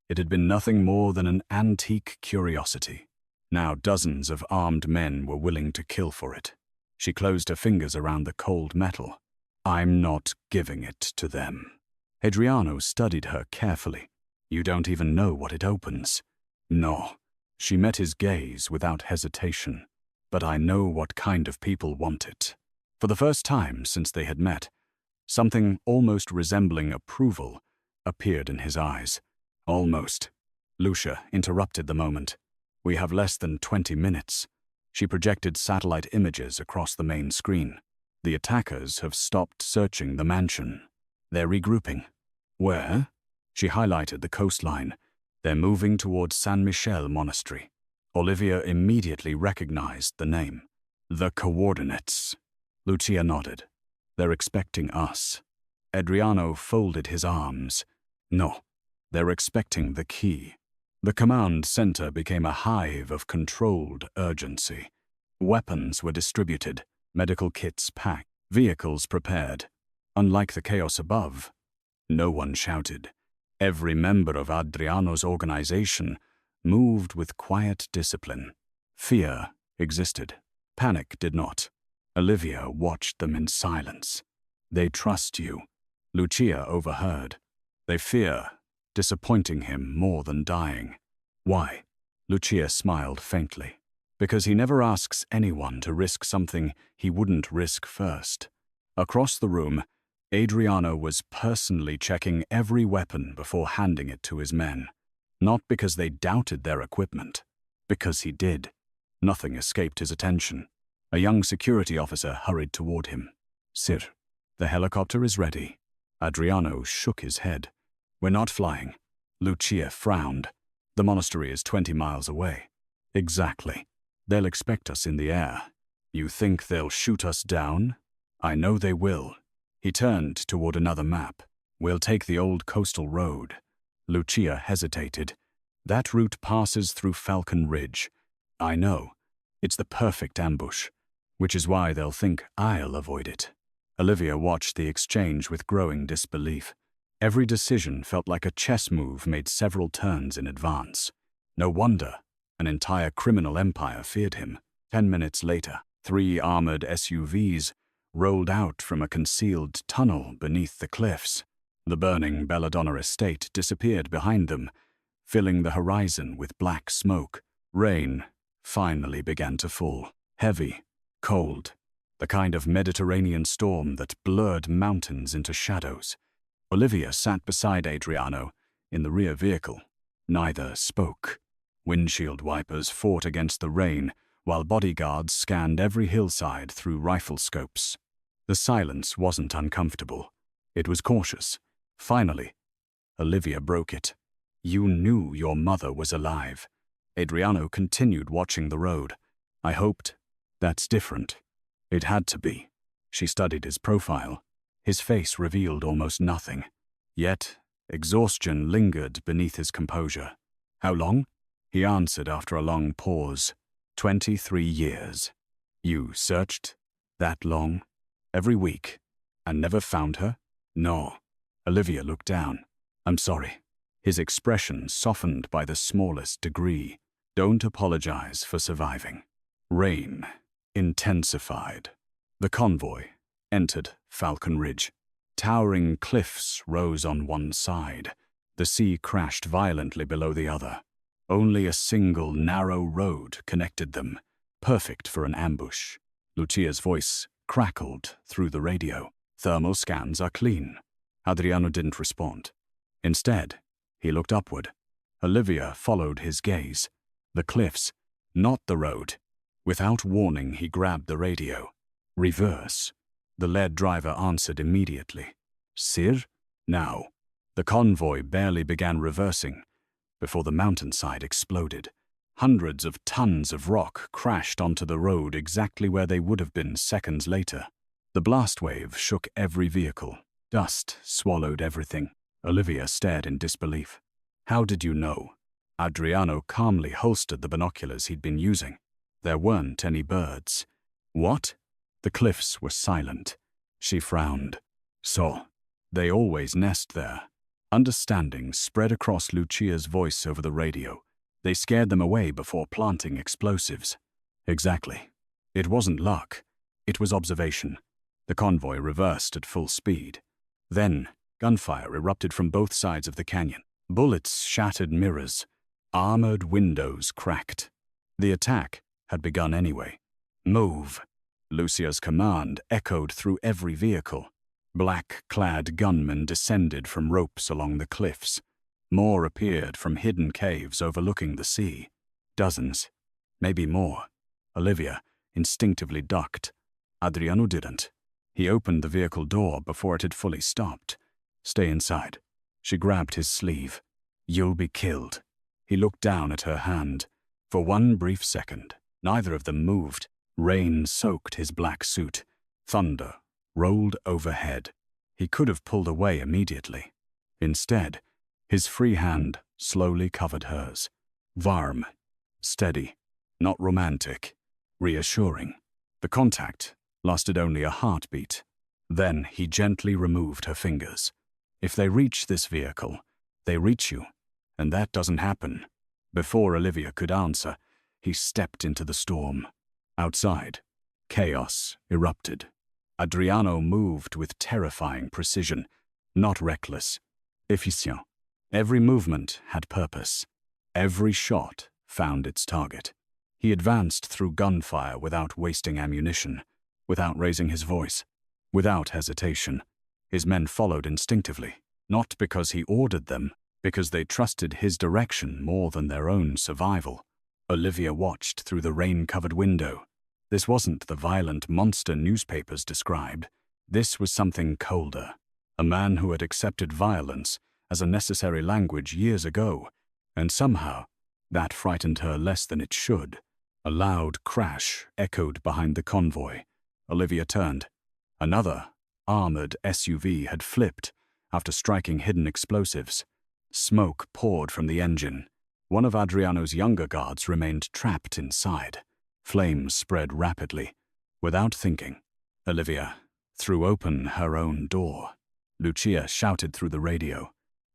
it had been nothing more than an antique curiosity. Now dozens of armed men were willing to kill for it. She closed her fingers around the cold metal. "I'm not giving it to them." Adriano studied her carefully. "You don't even know what it opens." "No." She met his gaze without hesitation. "But I know what kind of people want it." For the first time since they had met, something almost resembling approval appeared in his eyes. "Almost." Lucia interrupted the moment. "We have less than 20 minutes. She projected satellite images across the main screen. "The attackers have stopped searching the mansion. They're regrouping." "Where?" She highlighted the coastline. "They're moving towards San Michele Monastery." Olivia immediately recognized the name. "The coordinates." Lucia nodded. They're expecting us. Adriano folded his arms. No, they're expecting the key. The command center became a hive of controlled urgency. Weapons were distributed, medical kits packed, vehicles prepared. Unlike the chaos above, no one shouted. Every member of Adriano's organization moved with quiet discipline. Fear existed. Panic did not. Olivia watched them in silence. They trust you. Lucia overheard. They fear disappointing him more than dying. Why? Lucia smiled faintly. Because he never asks anyone to risk something he wouldn't risk first. Across the room, Adriano was personally checking every weapon before handing it to his men. Not because they doubted their equipment, because he did. Nothing escaped his attention. A young security officer hurried toward him. Sir, the helicopter is ready. Adriano shook his head. We're not flying. Lucia frowned. The monastery is 20 miles away. Exactly. They'll expect us in the air. You think they'll shoot us down? I know they will. He turned toward another map. We'll take the old coastal road. Lucia hesitated. That route passes through Falcon Ridge. I know. It's the perfect ambush, which is why they'll think I'll avoid it. Olivia watched the exchange with growing disbelief. Every decision felt like a chess move made several turns in advance. No wonder an entire criminal empire feared him. 10 minutes later, 3 armored SUVs rolled out from a concealed tunnel beneath the cliffs. The burning Belladonna Estate disappeared behind them, filling the horizon with black smoke. Rain finally began to fall. Heavy, cold, the kind of Mediterranean storm that blurred mountains into shadows. Olivia sat beside Adriano in the rear vehicle. Neither spoke. Windshield wipers fought against the rain, while bodyguards scanned every hillside through rifle scopes. The silence wasn't uncomfortable. It was cautious. Finally, Olivia broke it. You knew your mother was alive. Adriano continued watching the road. I hoped. That's different. It had to be. She studied his profile. His face revealed almost nothing. Yet, exhaustion lingered beneath his composure. How long? He answered after a long pause. 23 years. You searched that long? Every week? And never found her? No. Olivia looked down. I'm sorry. His expression softened by the smallest degree. Don't apologize for surviving. Rain intensified. The convoy entered Falcon Ridge. Towering cliffs rose on one side. The sea crashed violently below the other. Only a single narrow road connected them, perfect for an ambush. Lucia's voice crackled through the radio. Thermal scans are clean. Adriano didn't respond. Instead, he looked upward. Olivia followed his gaze. The cliffs, not the road. Without warning, he grabbed the radio. Reverse. The lead driver answered immediately. Sir? Now. The convoy barely began reversing before the mountainside exploded. Hundreds of tons of rock crashed onto the road exactly where they would have been seconds later. The blast wave shook every vehicle. Dust swallowed everything. Olivia stared in disbelief. How did you know? Adriano calmly holstered the binoculars he'd been using. There weren't any birds. What? The cliffs were silent. She frowned. So, they always nest there. Understanding spread across Lucia's voice over the radio. They scared them away before planting explosives. Exactly. It wasn't luck. It was observation. The convoy reversed at full speed. Then, gunfire erupted from both sides of the canyon. Bullets shattered mirrors. Armored windows cracked. The attack had begun anyway. Move. Lucia's command echoed through every vehicle. Black-clad gunmen descended from ropes along the cliffs. More appeared from hidden caves overlooking the sea. Dozens, maybe more. Olivia instinctively ducked. Adriano didn't. He opened the vehicle door before it had fully stopped. Stay inside. She grabbed his sleeve. You'll be killed. He looked down at her hand. For one brief second, neither of them moved. Rain soaked his black suit. Thunder rolled overhead. He could have pulled away immediately. Instead, his free hand slowly covered hers. Warm, steady, not romantic, reassuring. The contact lasted only a heartbeat. Then he gently removed her fingers. If they reach this vehicle, they reach you, and that doesn't happen. Before Olivia could answer, he stepped into the storm. Outside, chaos erupted. Adriano moved with terrifying precision, not reckless. Efficient. Every movement had purpose. Every shot found its target. He advanced through gunfire without wasting ammunition, without raising his voice, without hesitation. His men followed instinctively, not because he ordered them, because they trusted his direction more than their own survival. Olivia watched through the rain-covered window. This wasn't the violent monster newspapers described. This was something colder. A man who had accepted violence as a necessary language years ago, and somehow that frightened her less than it should. A loud crash echoed behind the convoy. Olivia turned. Another armored SUV had flipped after striking hidden explosives. Smoke poured from the engine. One of Adriano's younger guards remained trapped inside. Flames spread rapidly. Without thinking, Olivia threw open her own door. Lucia shouted through the radio.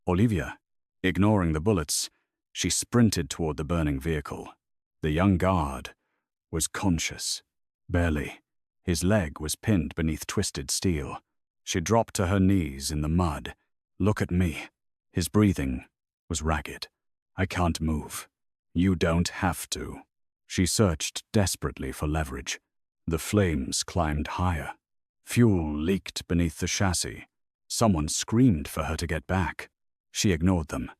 Olivia, ignoring the bullets, she sprinted toward the burning vehicle. The young guard was conscious. Barely. His leg was pinned beneath twisted steel. She dropped to her knees in the mud. Look at me. His breathing was ragged. I can't move. You don't have to. She searched desperately for leverage. The flames climbed higher. Fuel leaked beneath the chassis. Someone screamed for her to get back. She ignored them.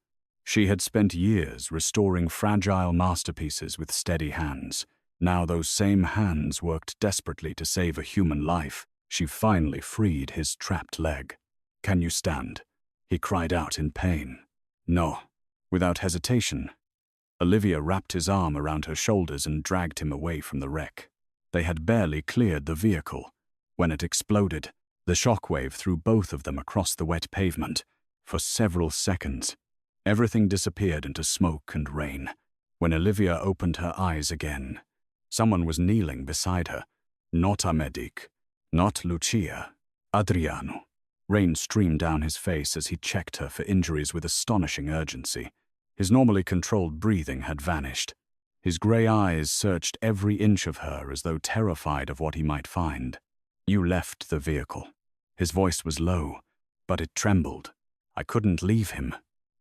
She had spent years restoring fragile masterpieces with steady hands. Now those same hands worked desperately to save a human life. She finally freed his trapped leg. "Can you stand?" he cried out in pain. No. Without hesitation, Olivia wrapped his arm around her shoulders and dragged him away from the wreck. They had barely cleared the vehicle when it exploded. The shockwave threw both of them across the wet pavement. For several seconds, everything disappeared into smoke and rain. When Olivia opened her eyes again, someone was kneeling beside her. Not a medic, not Lucia, Adriano. Rain streamed down his face as he checked her for injuries with astonishing urgency. His normally controlled breathing had vanished. His grey eyes searched every inch of her as though terrified of what he might find. "You left the vehicle." His voice was low, but it trembled. "I couldn't leave him.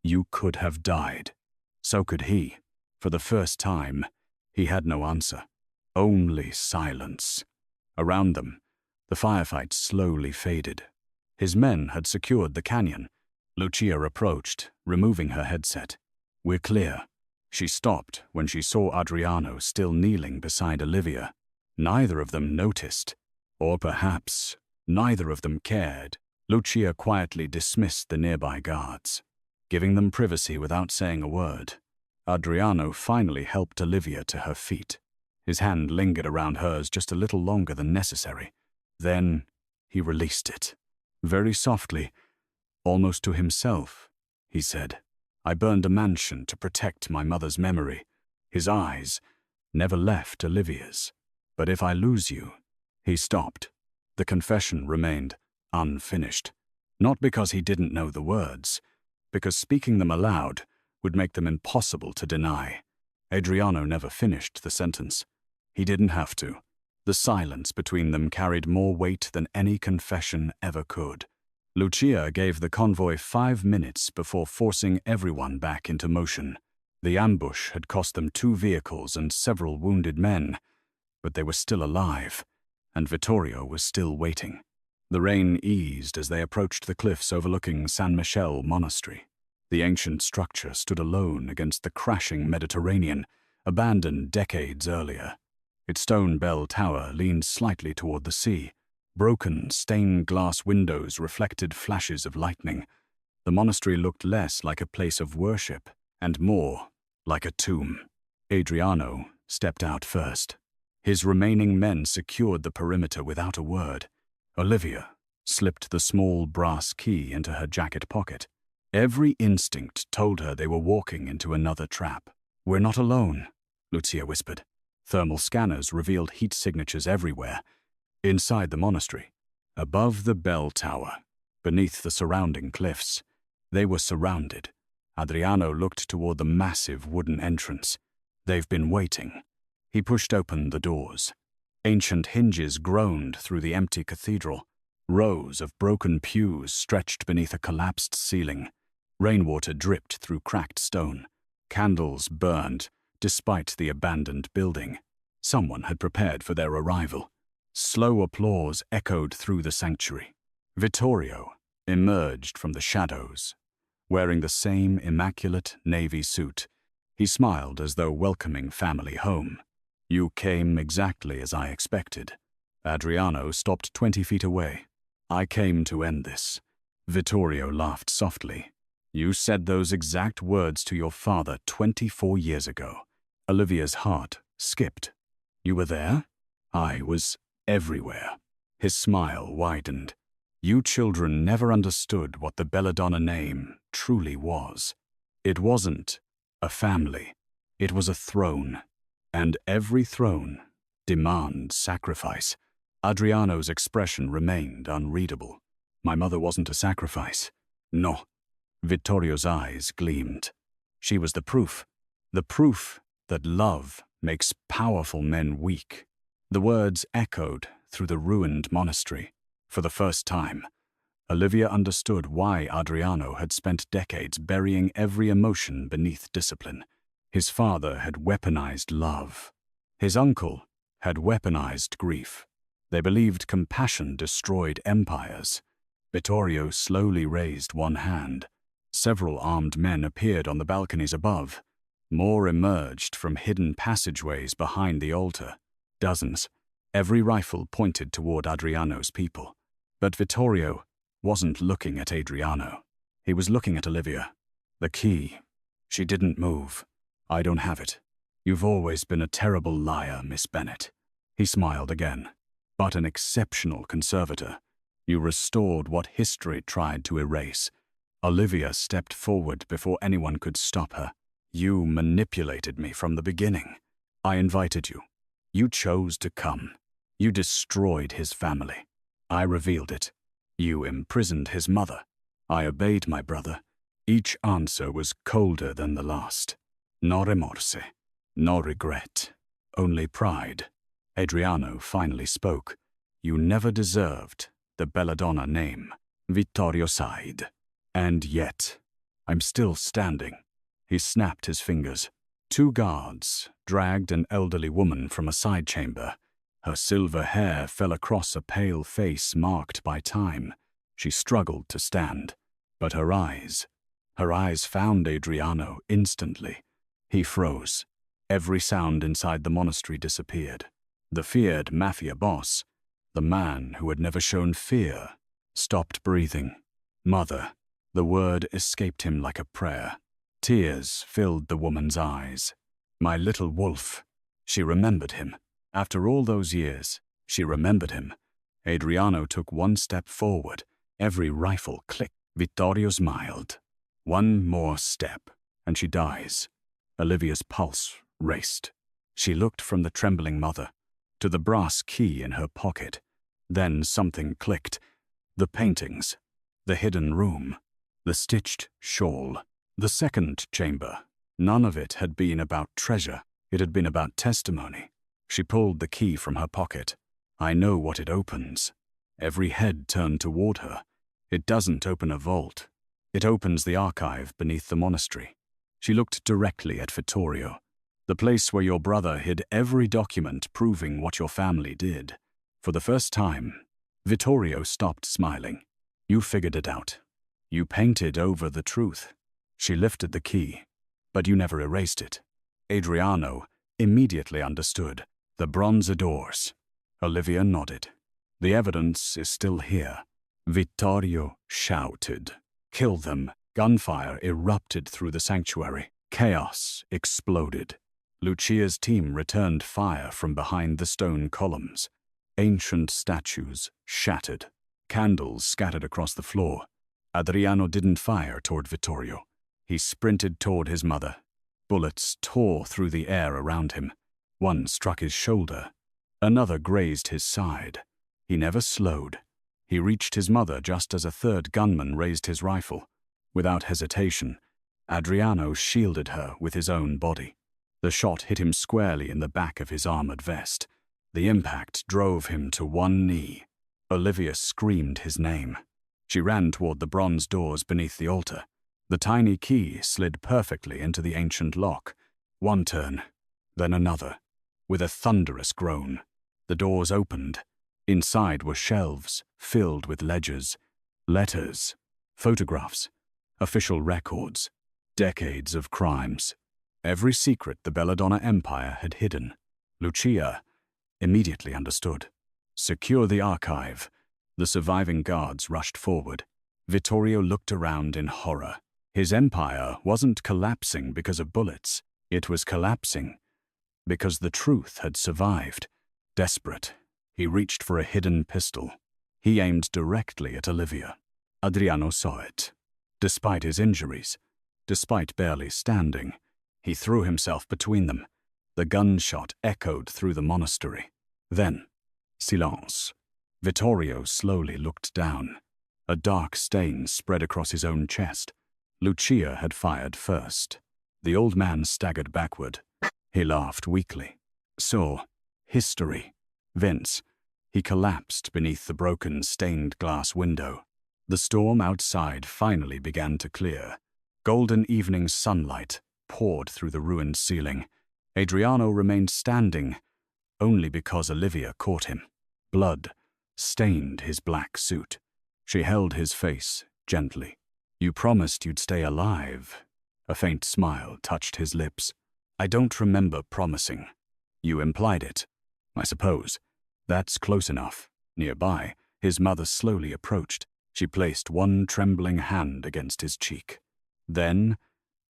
You could have died." So could he. For the first time, he had no answer. Only silence. Around them, the firefight slowly faded. His men had secured the canyon. Lucia approached, removing her headset. "We're clear." She stopped when she saw Adriano still kneeling beside Olivia. Neither of them noticed. Or perhaps neither of them cared. Lucia quietly dismissed the nearby guards, giving them privacy without saying a word. Adriano finally helped Olivia to her feet. His hand lingered around hers just a little longer than necessary. Then he released it. Very softly, almost to himself, he said, "I burned a mansion to protect my mother's memory." His eyes never left Olivia's. "But if I lose you..." He stopped. The confession remained unfinished. Not because he didn't know the words, because speaking them aloud would make them impossible to deny. Adriano never finished the sentence. He didn't have to. The silence between them carried more weight than any confession ever could. Lucia gave the convoy 5 minutes before forcing everyone back into motion. The ambush had cost them 2 vehicles and several wounded men, but they were still alive, and Vittorio was still waiting. The rain eased as they approached the cliffs overlooking San Michele Monastery. The ancient structure stood alone against the crashing Mediterranean, abandoned decades earlier. Its stone bell tower leaned slightly toward the sea. Broken, stained glass windows reflected flashes of lightning. The monastery looked less like a place of worship and more like a tomb. Adriano stepped out first. His remaining men secured the perimeter without a word. Olivia slipped the small brass key into her jacket pocket. Every instinct told her they were walking into another trap. "We're not alone," Lucia whispered. Thermal scanners revealed heat signatures everywhere. Inside the monastery, above the bell tower, beneath the surrounding cliffs, they were surrounded. Adriano looked toward the massive wooden entrance. "They've been waiting." He pushed open the doors. Ancient hinges groaned through the empty cathedral. Rows of broken pews stretched beneath a collapsed ceiling. Rainwater dripped through cracked stone. Candles burned, despite the abandoned building. Someone had prepared for their arrival. Slow applause echoed through the sanctuary. Vittorio emerged from the shadows, wearing the same immaculate navy suit. He smiled as though welcoming family home. "You came exactly as I expected." Adriano stopped 20 feet away. "I came to end this." Vittorio laughed softly. "You said those exact words to your father 24 years ago." Olivia's heart skipped. "You were there?" "I was everywhere." His smile widened. "You children never understood what the Belladonna name truly was. It wasn't a family. It was a throne. And every throne demands sacrifice." Adriano's expression remained unreadable. "My mother wasn't a sacrifice." "No." Vittorio's eyes gleamed. "She was the proof that love makes powerful men weak." The words echoed through the ruined monastery. For the first time, Olivia understood why Adriano had spent decades burying every emotion beneath discipline. His father had weaponized love. His uncle had weaponized grief. They believed compassion destroyed empires. Vittorio slowly raised one hand. Several armed men appeared on the balconies above. More emerged from hidden passageways behind the altar. Dozens. Every rifle pointed toward Adriano's people. But Vittorio wasn't looking at Adriano. He was looking at Olivia. "The key. She didn't move. I don't have it. You've always been a terrible liar, Miss Bennett." He smiled again. "But an exceptional conservator. You restored what history tried to erase." Olivia stepped forward before anyone could stop her. "You manipulated me from the beginning. I invited you. You chose to come. You destroyed his family. I revealed it. You imprisoned his mother. I obeyed my brother. Each answer was colder than the last. No remorse, no regret, only pride." Adriano finally spoke. "You never deserved the Belladonna name." Vittorio sighed. "And yet, I'm still standing." He snapped his fingers. Two guards dragged an elderly woman from a side chamber. Her silver hair fell across a pale face marked by time. She struggled to stand, but her eyes found Adriano instantly. He froze. Every sound inside the monastery disappeared. The feared Mafia Boss, the man who had never shown fear, stopped breathing. "Mother," the word escaped him like a prayer. Tears filled the woman's eyes. "My little wolf." She remembered him. After all those years, she remembered him. Adriano took one step forward. Every rifle clicked. Vittorio smiled. "One more step, and she dies." Olivia's pulse raced. She looked from the trembling mother to the brass key in her pocket. Then something clicked. The paintings, the hidden room, the stitched shawl, the second chamber. None of it had been about treasure. It had been about testimony. She pulled the key from her pocket. "I know what it opens." Every head turned toward her. "It doesn't open a vault. It opens the archive beneath the monastery." She looked directly at Vittorio. "The place where your brother hid every document proving what your family did." For the first time, Vittorio stopped smiling. "You figured it out. You painted over the truth." She lifted the key. "But you never erased it." Adriano immediately understood. "The bronze doors." Olivia nodded. "The evidence is still here." Vittorio shouted. "Kill them." Gunfire erupted through the sanctuary. Chaos exploded. Lucia's team returned fire from behind the stone columns. Ancient statues shattered, candles scattered across the floor. Adriano didn't fire toward Vittorio. He sprinted toward his mother. Bullets tore through the air around him. One struck his shoulder. Another grazed his side. He never slowed. He reached his mother just as a third gunman raised his rifle. Without hesitation, Adriano shielded her with his own body. The shot hit him squarely in the back of his armored vest. The impact drove him to one knee. Olivia screamed his name. She ran toward the bronze doors beneath the altar. The tiny key slid perfectly into the ancient lock. One turn, then another. With a thunderous groan, the doors opened. Inside were shelves filled with ledgers, letters, photographs, official records, decades of crimes. Every secret the Belladonna Empire had hidden. Lucia immediately understood. Secure the archive. The surviving guards rushed forward. Vittorio looked around in horror. His empire wasn't collapsing because of bullets. It was collapsing because the truth had survived. Desperate, he reached for a hidden pistol. He aimed directly at Olivia. Adriano saw it. Despite his injuries, despite barely standing, he threw himself between them. The gunshot echoed through the monastery. Then, silence. Vittorio slowly looked down. A dark stain spread across his own chest. Lucia had fired first. The old man staggered backward. He laughed weakly. So, history. Vince. He collapsed beneath the broken stained glass window. The storm outside finally began to clear. Golden evening sunlight poured through the ruined ceiling. Adriano remained standing, only because Olivia caught him. Blood stained his black suit. She held his face gently. You promised you'd stay alive. A faint smile touched his lips. I don't remember promising. You implied it, I suppose. That's close enough. Nearby, his mother slowly approached. She placed one trembling hand against his cheek. Then,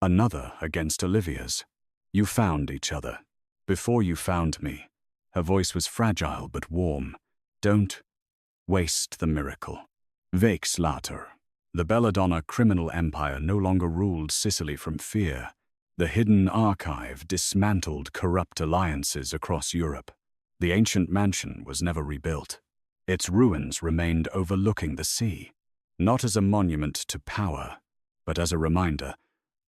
another against Olivia's. You found each other. Before you found me. Her voice was fragile but warm. Don't waste the miracle. Weeks later, the Belladonna criminal empire no longer ruled Sicily from fear. The hidden archive dismantled corrupt alliances across Europe. The ancient mansion was never rebuilt. Its ruins remained overlooking the sea, not as a monument to power, but as a reminder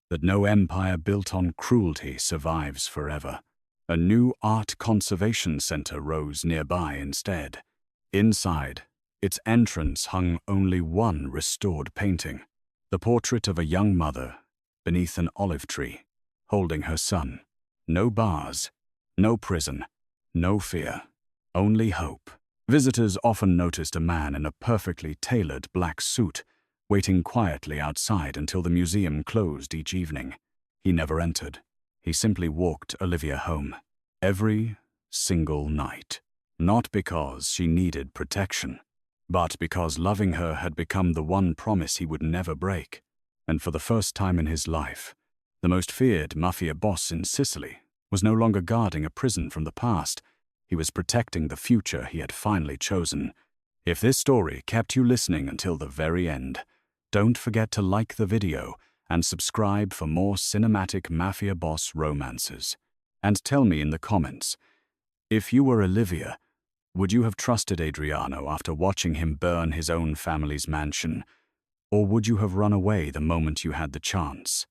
that no empire built on cruelty survives forever. A new art conservation center rose nearby instead. Inside, its entrance hung only one restored painting, the portrait of a young mother beneath an olive tree, holding her son. No bars, no prison, no fear, only hope. Visitors often noticed a man in a perfectly tailored black suit, waiting quietly outside until the museum closed each evening. He never entered. He simply walked Olivia home, every single night. Not because she needed protection, but because loving her had become the one promise he would never break. And for the first time in his life, the most feared Mafia Boss in Sicily was no longer guarding a prison from the past. He was protecting the future he had finally chosen. If this story kept you listening until the very end, don't forget to like the video and subscribe for more cinematic Mafia Boss romances. And tell me in the comments, if you were Olivia, would you have trusted Adriano after watching him burn his own family's mansion? Or would you have run away the moment you had the chance?